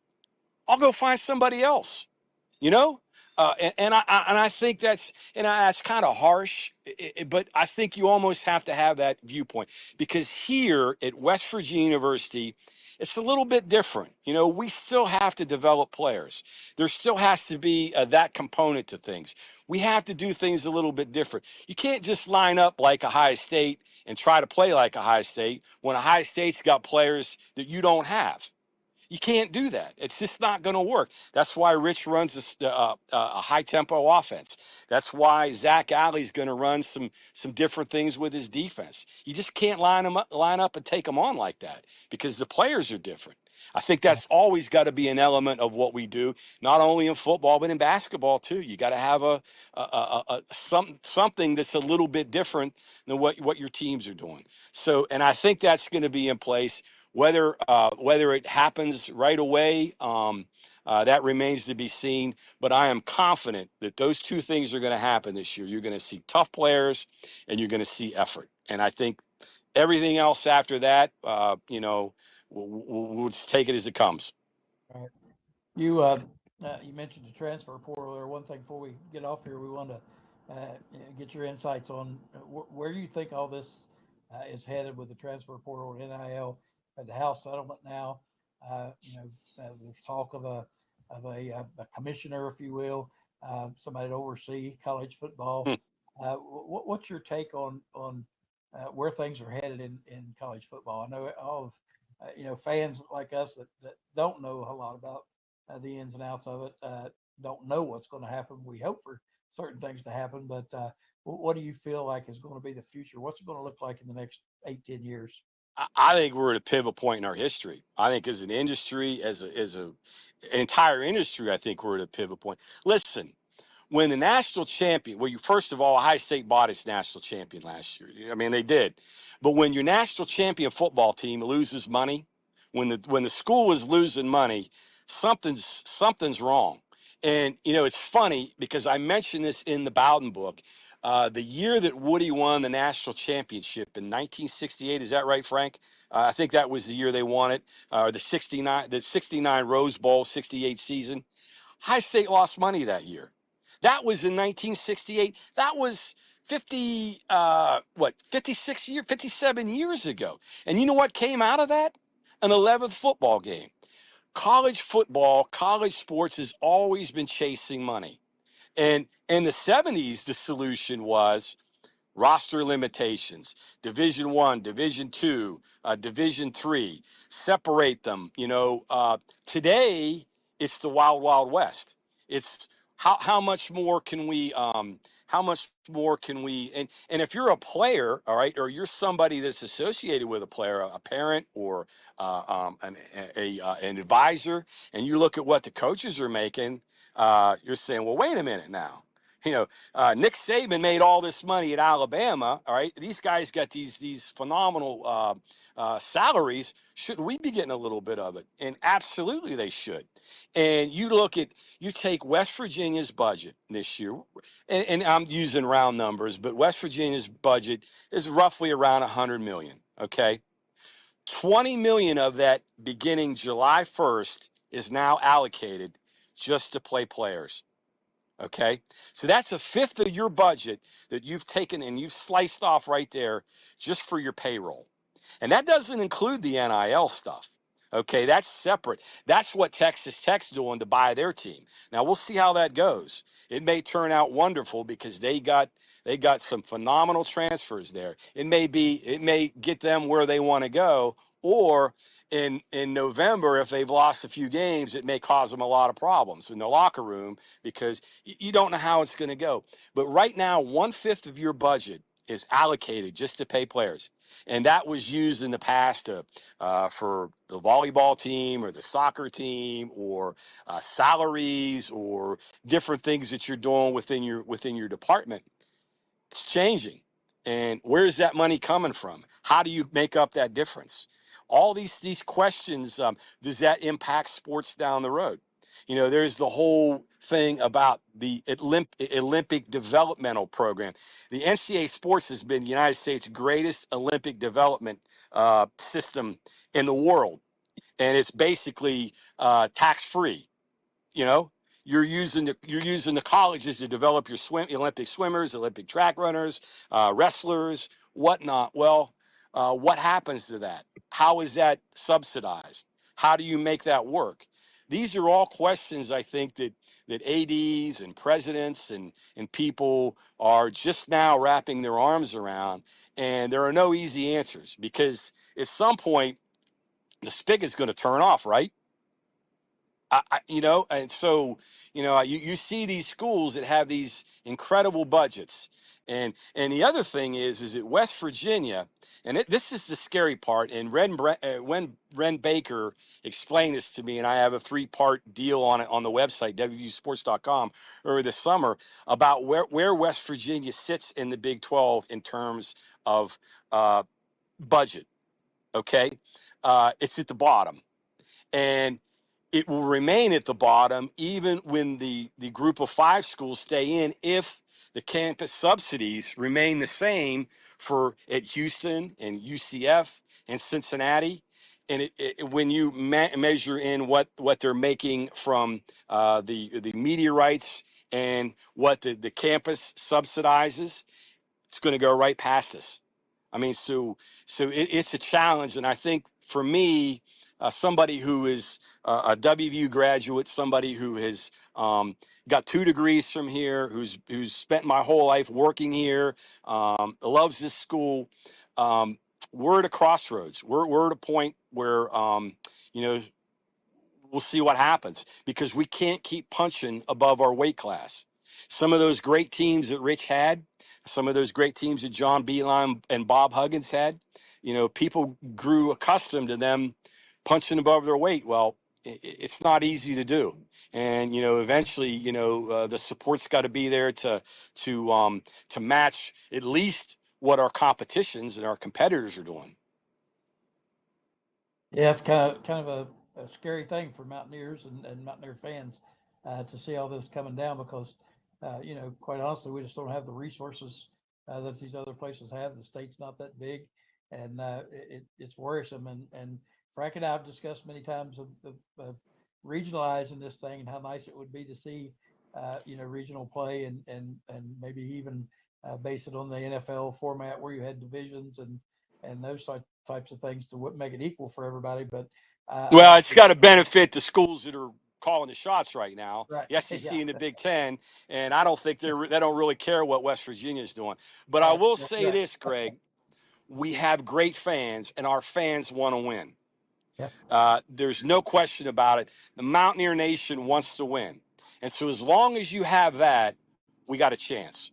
I'll go find somebody else you know and I think that's kind of harsh, but I think you almost have to have that viewpoint because here at West Virginia University it's a little bit different. We still have to develop players. There still has to be that component to things. We have to do things a little bit different. You can't just line up like Ohio State and try to play like Ohio State when Ohio State's got players that you don't have. You can't do that. It's just not going to work. That's why Rich runs a high tempo offense. That's why Zach Alley's going to run some different things with his defense. You just can't line up and take them on like that because the players are different. I think that's always got to be an element of what we do, not only in football but in basketball too. You got to have something that's a little bit different than what your teams are doing. So, and I think that's going to be in place whether it happens right away That remains to be seen, but I am confident that those two things are going to happen this year. You're going to see tough players, and you're going to see effort. And I think everything else after that, we'll just take it as it comes. Right. You you mentioned the transfer portal there. One thing before we get off here, we want to get your insights on where do you think all this is headed with the transfer portal and NIL at the House settlement now. There's talk of a commissioner, if you will, somebody to oversee college football. What's your take on where things are headed in college football? I know all of fans like us that don't know a lot about the ins and outs of it, don't know what's going to happen. We hope for certain things to happen, but what do you feel like is going to be the future? What's it going to look like in the next 8, 10 years? I think we're at a pivot point in our history. I think as an industry, as an entire industry, I think we're at a pivot point. Listen, when the national champion, well, first of all, Ohio State bought its national champion last year. I mean, they did. But when your national champion football team loses money, when the school is losing money, something's wrong. And it's funny because I mentioned this in the Bowden book. The year that Woody won the national championship in 1968, is that right, Frank? I think that was the year they won it. The '69 Rose Bowl, '68 season. High State lost money that year. That was in 1968. That was 57 years ago. And you know what came out of that? An 11th football game. College football, college sports has always been chasing money. And in the 70s, the solution was roster limitations, Division One, Division Two, Division Three, separate them. Today it's the wild, wild west. It's how much more can we and if you're a player, all right, or you're somebody that's associated with a player, a parent or an advisor, and you look at what the coaches are making, you're saying, well, wait a minute now. Nick Saban made all this money at Alabama. All right, these guys got these phenomenal salaries. Shouldn't we be getting a little bit of it? And absolutely, they should. And you take West Virginia's budget this year, and I'm using round numbers, but West Virginia's budget is roughly around 100 million. Okay, 20 million of that beginning July 1st is now allocated just to play players. Okay. So that's a fifth of your budget that you've taken and you've sliced off right there just for your payroll. And that doesn't include the NIL stuff. Okay. That's separate. That's what Texas Tech's doing to buy their team. Now we'll see how that goes. It may turn out wonderful because they got some phenomenal transfers there. It may get them where they want to go, or in November, if they've lost a few games, it may cause them a lot of problems in the locker room because you don't know how it's going to go. But right now, 1/5 of your budget is allocated just to pay players. And that was used in the past for the volleyball team or the soccer team or salaries or different things that you're doing within your department. It's changing. And where's that money coming from? How do you make up that difference? All these questions, does that impact sports down the road? There's the whole thing about the Olympic developmental program. The NCAA sports has been the United States' greatest Olympic development system in the world. And it's basically tax-free. you know you're using the colleges to develop your Olympic swimmers, Olympic track runners, wrestlers, whatnot. Well, what happens to that? How is that subsidized? How do you make that work? These are all questions I think that ads and presidents and people are just now wrapping their arms around, and there are no easy answers because at some point the spigot's going to turn off, right? And so, you see these schools that have these incredible budgets. And the other thing is that West Virginia, and this is the scary part, and when Ren Baker explained this to me, and I have a 3-part deal on it on the website, wvsports.com, earlier this summer, about where West Virginia sits in the Big 12 in terms of budget, okay? It's at the bottom. And it will remain at the bottom even when the group of five schools stay in if the campus subsidies remain the same for at Houston and UCF and Cincinnati. And when you measure in what they're making from the media rights and what the campus subsidizes, it's going to go right past us. I mean, it's a challenge, and I think for me, somebody who is a WVU graduate, somebody who has got 2 degrees from here, who's spent my whole life working here, loves this school. Um, we're at a crossroads. We're at a point where you know we'll see what happens because we can't keep punching above our weight class. Some of those great teams that Rich had, some of those great teams that John Beeline and Bob Huggins had, people grew accustomed to them punching above their weight. Well, it's not easy to do. And eventually, the support's got to be there to match at least what our competitions and our competitors are doing. Yeah, it's kind of a scary thing for Mountaineers and Mountaineer fans to see all this coming down because quite honestly, we just don't have the resources that these other places have. The state's not that big, and it's worrisome. And Frank and I have discussed many times of regionalizing this thing and how nice it would be to see regional play and maybe even base it on the NFL format where you had divisions and those types of things to make it equal for everybody. But I Well, don't it's think got to benefit the schools that are calling the shots right now, right. the SEC Yeah, and the Big Ten, and I don't think they don't really care what West Virginia is doing. But I will that's say right. this, Greg: we have great fans, and our fans want to win. Yeah. There's no question about it. The Mountaineer Nation wants to win, and so as long as you have that, we got a chance.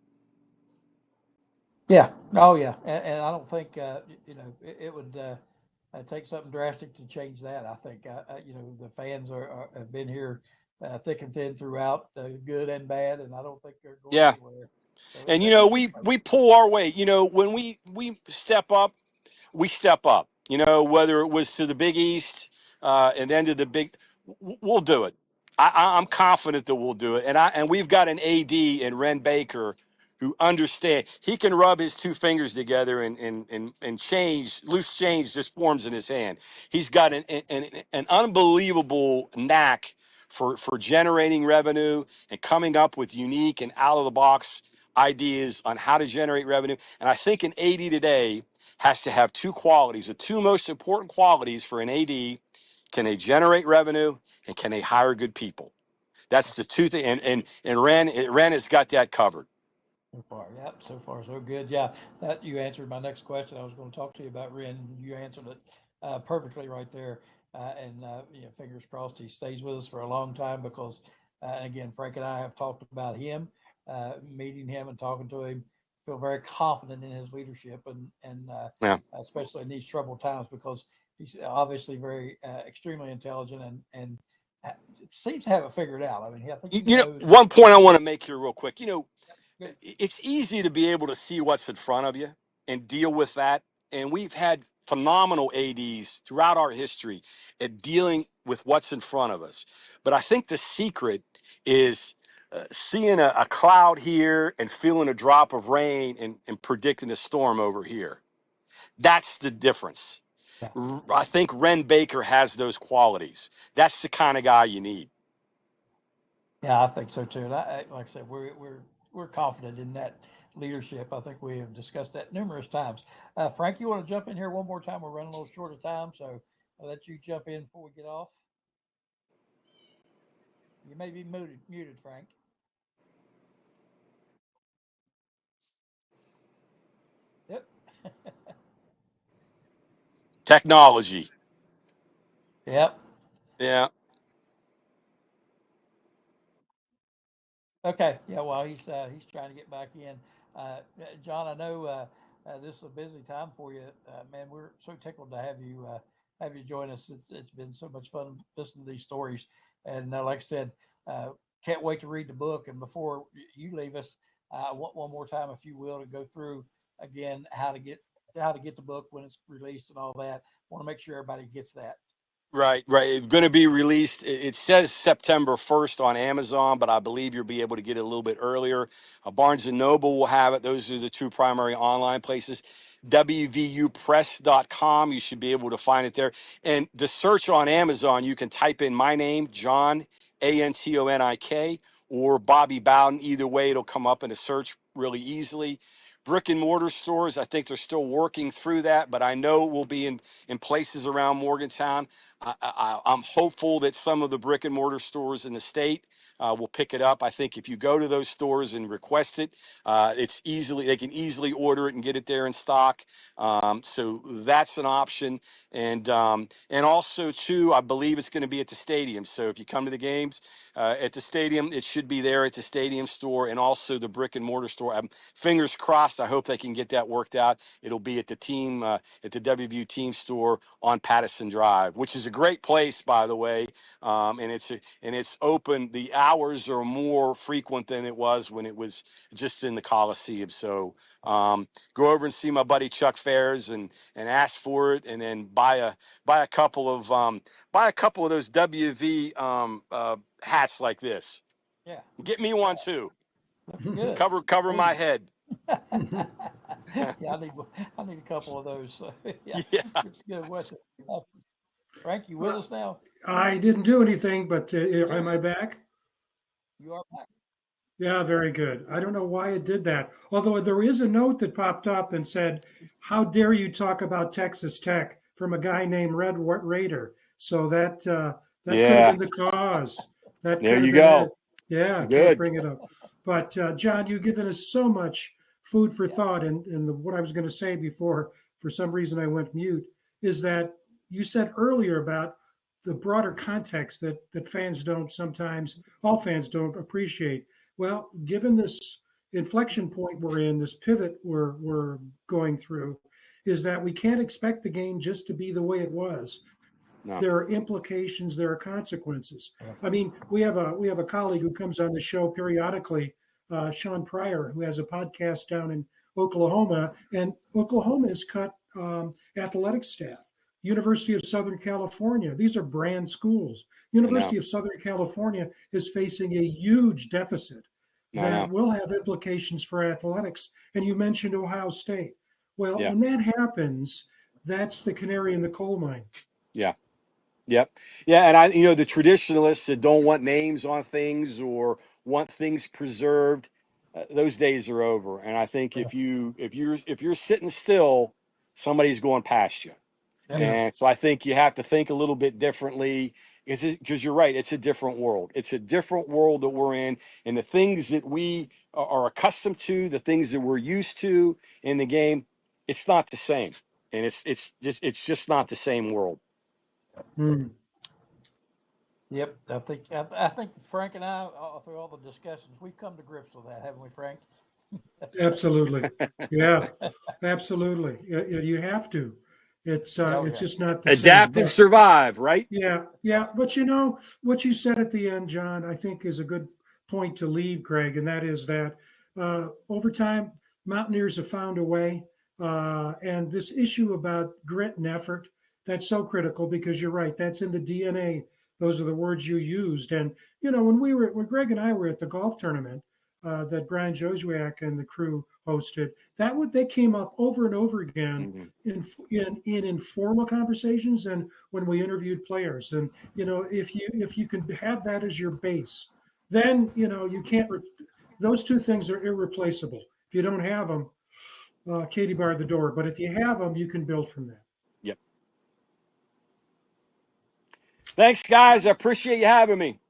Yeah. Oh, yeah. And I don't think it would take something drastic to change that. I think the fans have been here thick and thin throughout, good and bad, and I don't think they're going Yeah, anywhere. So and let's keep we pull our weight. When we step up, we step up. Whether it was to the Big East and then to the Big, we'll do it. I'm confident that we'll do it, and we've got an AD in Ren Baker who understand. He can rub his two fingers together and change loose change just forms in his hand. He's got an unbelievable knack for generating revenue and coming up with unique and out of the box ideas on how to generate revenue. And I think an AD today has to have two qualities. The two most important qualities for an AD: can they generate revenue and can they hire good people? That's the two things. And Ren has got that covered. so far. Yep, so far so good. Yeah, that you answered my next question. I was going to talk to you about Ren. You answered it perfectly right there. And fingers crossed he stays with us for a long time because, again, Frank and I have talked about him, meeting him and talking to him. Feel very confident in his leadership and Yeah. especially in these troubled times because he's obviously very extremely intelligent and seems to have it figured out. I mean, I think he knows. One point I want to make here real quick. Good. It's easy to be able to see what's in front of you and deal with that. And we've had phenomenal ADs throughout our history at dealing with what's in front of us. But I think the secret is seeing a cloud here and feeling a drop of rain and predicting a storm over here. That's the difference. Yeah. I think Ren Baker has those qualities. That's the kind of guy you need. Yeah, I think so too. And like I said, we're confident in that leadership. I think we have discussed that numerous times. Frank, you want to jump in here one more time? We're running a little short of time, so I'll let you jump in before we get off. You may be muted, Frank. Yep. Technology. Yep. Yeah. Okay. Yeah. Well, he's trying to get back in. John, I know this is a busy time for you, man. We're so tickled to have you join us. It's been so much fun listening to these stories, and like I said, uh, can't wait to read the book. And before you leave us, I want one more time, if you will, to go through again how to get the book when it's released and all that. Want to make sure everybody gets that. Right, right. It's going to be released. It says September 1st on Amazon, but I believe you'll be able to get it a little bit earlier. Barnes and Noble will have it. Those are the two primary online places. WVUpress.com. You should be able to find it there. And the search on Amazon, you can type in my name, John, Antonik, or Bobby Bowden. Either way, it'll come up in a search really easily. Brick and mortar stores, I think they're still working through that, but I know we'll be in places around Morgantown. I'm hopeful that some of the brick and mortar stores in the state will pick it up. I think if you go to those stores and request it, they can easily order it and get it there in stock. So that's an option. And also too, I believe it's going to be at the stadium. So if you come to the games at the stadium, it should be there at the stadium store and also the brick and mortar store. Fingers crossed. I hope they can get that worked out. It'll be at the WVU team store on Patterson Drive, which is a great place, by the way. And it's open. The hours are more frequent than it was when it was just in the Coliseum. So go over and see my buddy Chuck Fairs and ask for it, and then buy a couple of those WV hats like this. Yeah. Get me one too. Looks good. Cover my head. Yeah, I need a couple of those. So, yeah, Yeah. it's good. What's it? Frank, you with us now? I didn't do anything, but am I back? You are back. Yeah, very good. I don't know why it did that. Although there is a note that popped up and said, "How dare you talk about Texas Tech?" from a guy named Red Raider. So that could have been the cause. That There could you have been go. it. Yeah, Good. can't bring it up. But John, you've given us so much food for thought. And what I was going to say before, for some reason I went mute, is that you said earlier about the broader context that fans don't sometimes, all fans don't appreciate. Well, given this inflection point we're in, this pivot we're going through, is that we can't expect the game just to be the way it was. No. There are implications, there are consequences. Yeah. I mean, we have a colleague who comes on the show periodically, Sean Pryor, who has a podcast down in Oklahoma, and Oklahoma has cut athletic staff. University of Southern California, these are brand schools. University of Southern California is facing a huge deficit that will have implications for athletics. And you mentioned Ohio State. Well, when that happens, that's the canary in the coal mine. Yeah. Yep. Yeah. And the traditionalists that don't want names on things or want things preserved, those days are over. And I think if you're sitting still, somebody's going past you. Yeah. And so I think you have to think a little bit differently because you're right. It's a different world. It's a different world that we're in, and the things that we are accustomed to, the things that we're used to in the game, it's not the same. And it's just not the same world. Yep, I think Frank and I, through all the discussions, we've come to grips with that, haven't we, Frank? Absolutely, yeah, absolutely. You have to. It's just not the adapt same. and survive, right? Yeah. But you know what you said at the end, John, I think is a good point to leave, Greg, and that is that over time, Mountaineers have found a way, and this issue about grit and effort, that's so critical because you're right, that's in the DNA. Those are the words you used, and when Greg and I were at the golf tournament that Brian Josiak and the crew hosted, they came up over and over again in informal conversations and when we interviewed players. And if you can have that as your base, then you can't. Those two things are irreplaceable. If you don't have them, Katie barred the door. But if you have them, you can build from that. Yep. Thanks, guys. I appreciate you having me.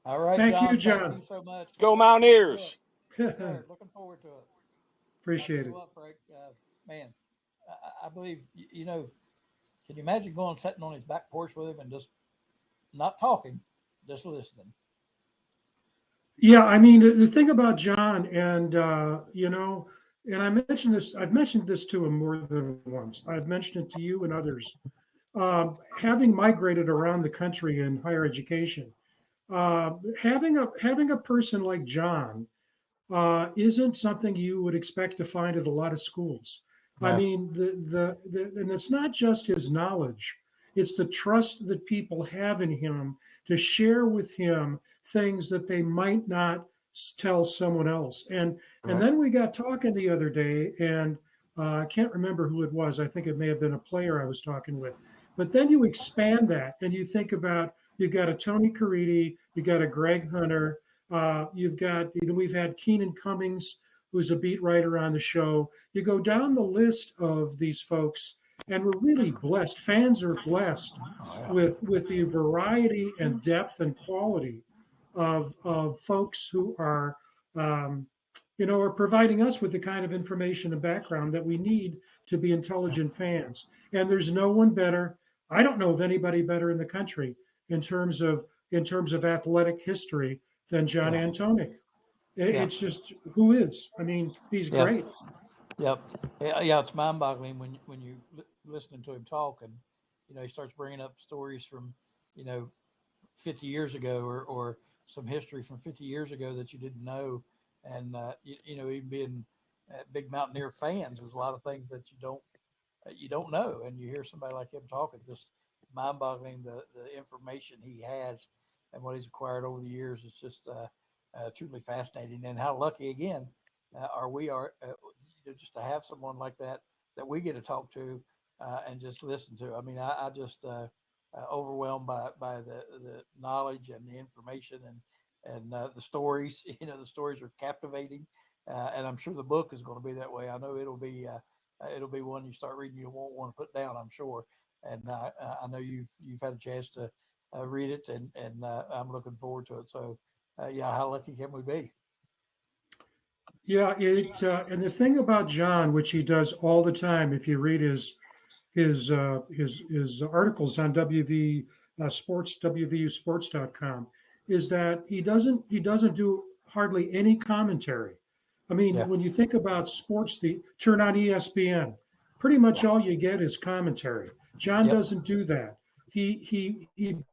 All right, Thank you, John. Thank you so much. Go Mountaineers. Looking forward to it. Appreciate it. Frank, man, I believe, can you imagine sitting on his back porch with him and just not talking, just listening? Yeah, I mean, the thing about John, and and I've mentioned this to him more than once. I've mentioned it to you and others. Having migrated around the country in higher education, having a person like John isn't something you would expect to find at a lot of schools. No. I mean, and it's not just his knowledge; It's the trust that people have in him to share with him things that they might not tell someone else. And then we got talking the other day, and I can't remember who it was. I think it may have been a player I was talking with. But then you expand that, and you think about, you've got a Tony Caridi, you've got a Greg Hunter, you've got, we've had Keenan Cummings, who's a beat writer on the show. You go down the list of these folks, and we're really blessed. Fans are blessed with the variety and depth and quality of folks who are, are providing us with the kind of information and background that we need to be intelligent fans. And there's no one better. I don't know of anybody better in the country in terms of athletic history than John Antonik. It's just, who is? I mean, he's great. Yep. Yeah, it's mind-boggling when you listening to him talk, and he starts bringing up stories from 50 years ago, or some history from 50 years ago that you didn't know, and even being big Mountaineer fans, there's a lot of things that you don't know, and you hear somebody like him talking, just mind-boggling the information he has and what he's acquired over the years. It's just truly fascinating, and how lucky again are just to have someone like that we get to talk to and just listen to. I mean, I just overwhelmed by the knowledge and the information and the stories. The stories are captivating, and I'm sure the book is going to be that way. I know it'll be one you start reading you won't want to put down, I'm sure. And I know you've had a chance to read it, and I'm looking forward to it. So how lucky can we be? Yeah, and the thing about John, which he does all the time, if you read his articles on WVUsports.com, is that he doesn't do hardly any commentary. I mean, when you think about sports, turn on ESPN, pretty much all you get is commentary. John doesn't do that. He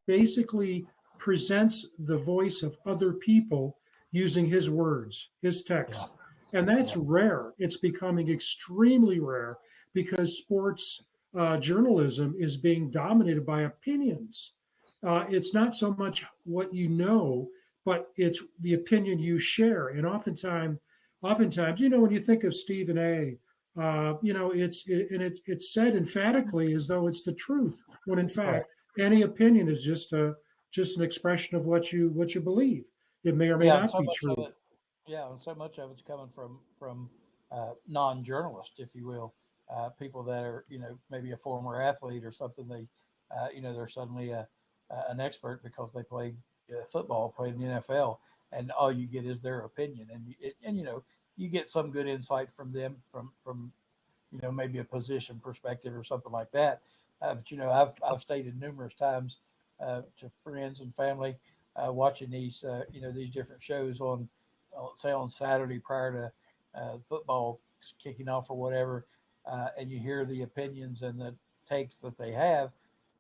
basically presents the voice of other people using his words, his text. And that's rare. It's becoming extremely rare because sports journalism is being dominated by opinions. It's not so much what you know, but it's the opinion you share. And oftentimes, when you think of Stephen A., it's said emphatically as though it's the truth, when in fact any opinion is just an expression of what you believe. It may or may not be true. And so much of it's coming from non-journalists, if you will, people that are maybe a former athlete or something. They're suddenly an expert because they played football, played in the NFL, and all you get is their opinion, and you get some good insight from them from maybe a position perspective or something like that. But I've stated numerous times to friends and family watching these these different shows on say on Saturday prior to football kicking off or whatever, and you hear the opinions and the takes that they have,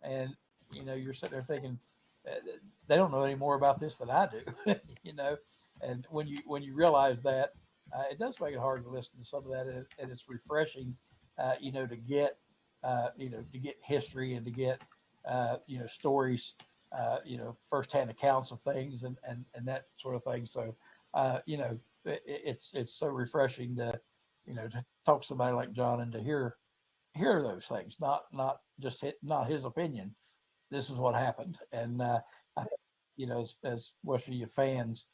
and you're sitting there thinking they don't know any more about this than I do, and when you realize that, it does make it hard to listen to some of that, and it's refreshing, to get to get history and to get stories, firsthand accounts of things and that sort of thing. So it's so refreshing to to talk to somebody like John and to hear those things, not just not his opinion. This is what happened, and I think as West Virginia fans,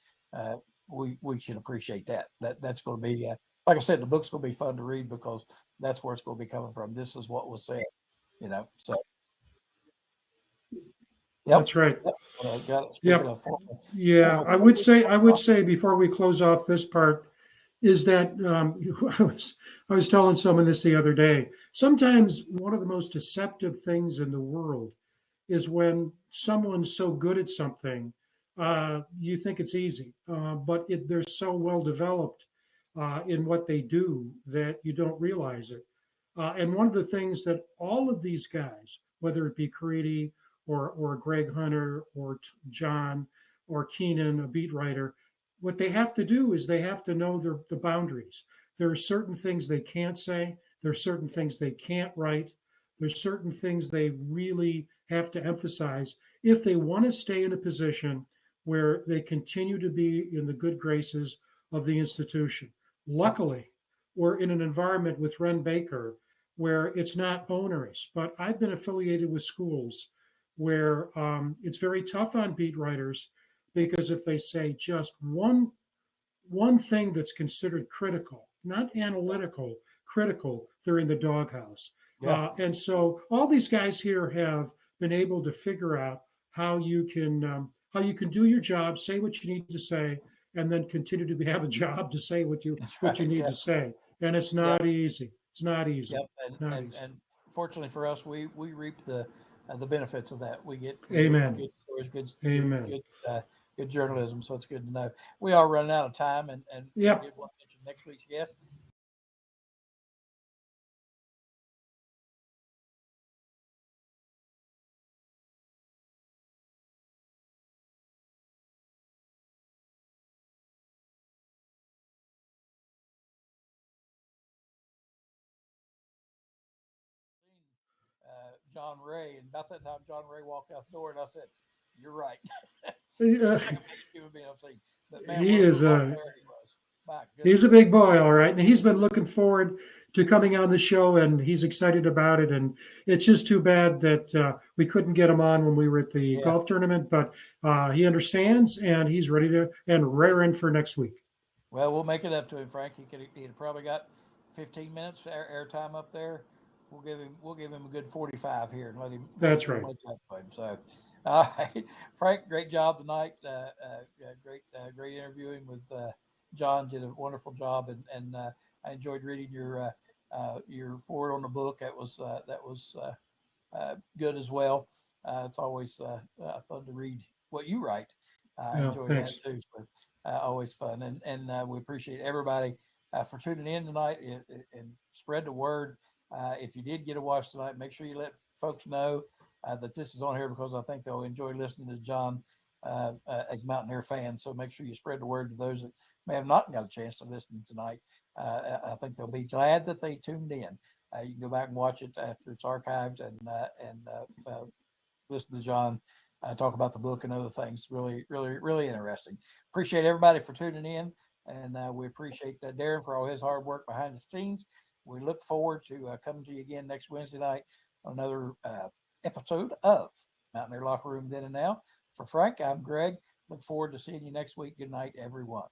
we should appreciate that's going to be like I said, the book's going to be fun to read because that's where it's going to be coming from. This is what was said, So. Yep. That's right. Yep. Yeah, I would say before we close off this part is that I was telling someone this the other day. Sometimes one of the most deceptive things in the world is when someone's so good at something, you think it's easy, but they're so well developed in what they do that you don't realize it. And one of the things that all of these guys, whether it be Caridi or Greg Hunter or John or Keenan, a beat writer, what they have to do is they have to know the boundaries. There are certain things they can't say. There are certain things they can't write. There's certain things they really have to emphasize if they want to stay in a position where they continue to be in the good graces of the institution. Luckily, we're in an environment with Ren Baker where it's not onerous, but I've been affiliated with schools where it's very tough on beat writers because if they say just one thing that's considered critical, not analytical, critical, they're in the doghouse. Yeah. And so all these guys here have been able to figure out how you can do your job, say what you need to say, and then continue to have a job to say what you That's what you right. need Yeah. to say. And it's Yep. not easy. It's not easy. Yep. Not easy. And fortunately for us, we reap the benefits of that. We get Amen. good stories, Amen. good journalism. So it's good to know. We are running out of time, and we Yep. did want to mention next week's guest. John Ray, and about that time, John Ray walked out the door, and I said, "You're right." Uh, Second biggest human being I've seen. But man, he what a is football a player he was. My He's goodness. a big boy, all right. And he's been looking forward to coming on the show and he's excited about it. And it's just too bad that we couldn't get him on when we were at the Yeah. golf tournament, but he understands and he's ready to and raring for next week. Well, we'll make it up to him, Frank. He'd probably got 15 minutes air time up there. We'll give him a good 45 here and That's we'll right. make that for him. So, all right, Frank, great job tonight. Great interviewing with John. Did a wonderful job, and I enjoyed reading your forward on the book. That was good as well. It's always fun to read what you write. I Yeah, enjoy that thanks. too. So, always fun, and we appreciate everybody for tuning in tonight and spread the word. If you did get a watch tonight, make sure you let folks know that this is on here because I think they'll enjoy listening to John as Mountaineer fans. So make sure you spread the word to those that may have not got a chance to listen tonight. I think they'll be glad that they tuned in. You can go back and watch it after it's archived and listen to John talk about the book and other things. Really, really, really interesting. Appreciate everybody for tuning in, and we appreciate Darren for all his hard work behind the scenes. We look forward to coming to you again next Wednesday night on another episode of Mountaineer Locker Room Then and Now. For Frank, I'm Greg. Look forward to seeing you next week. Good night, everyone.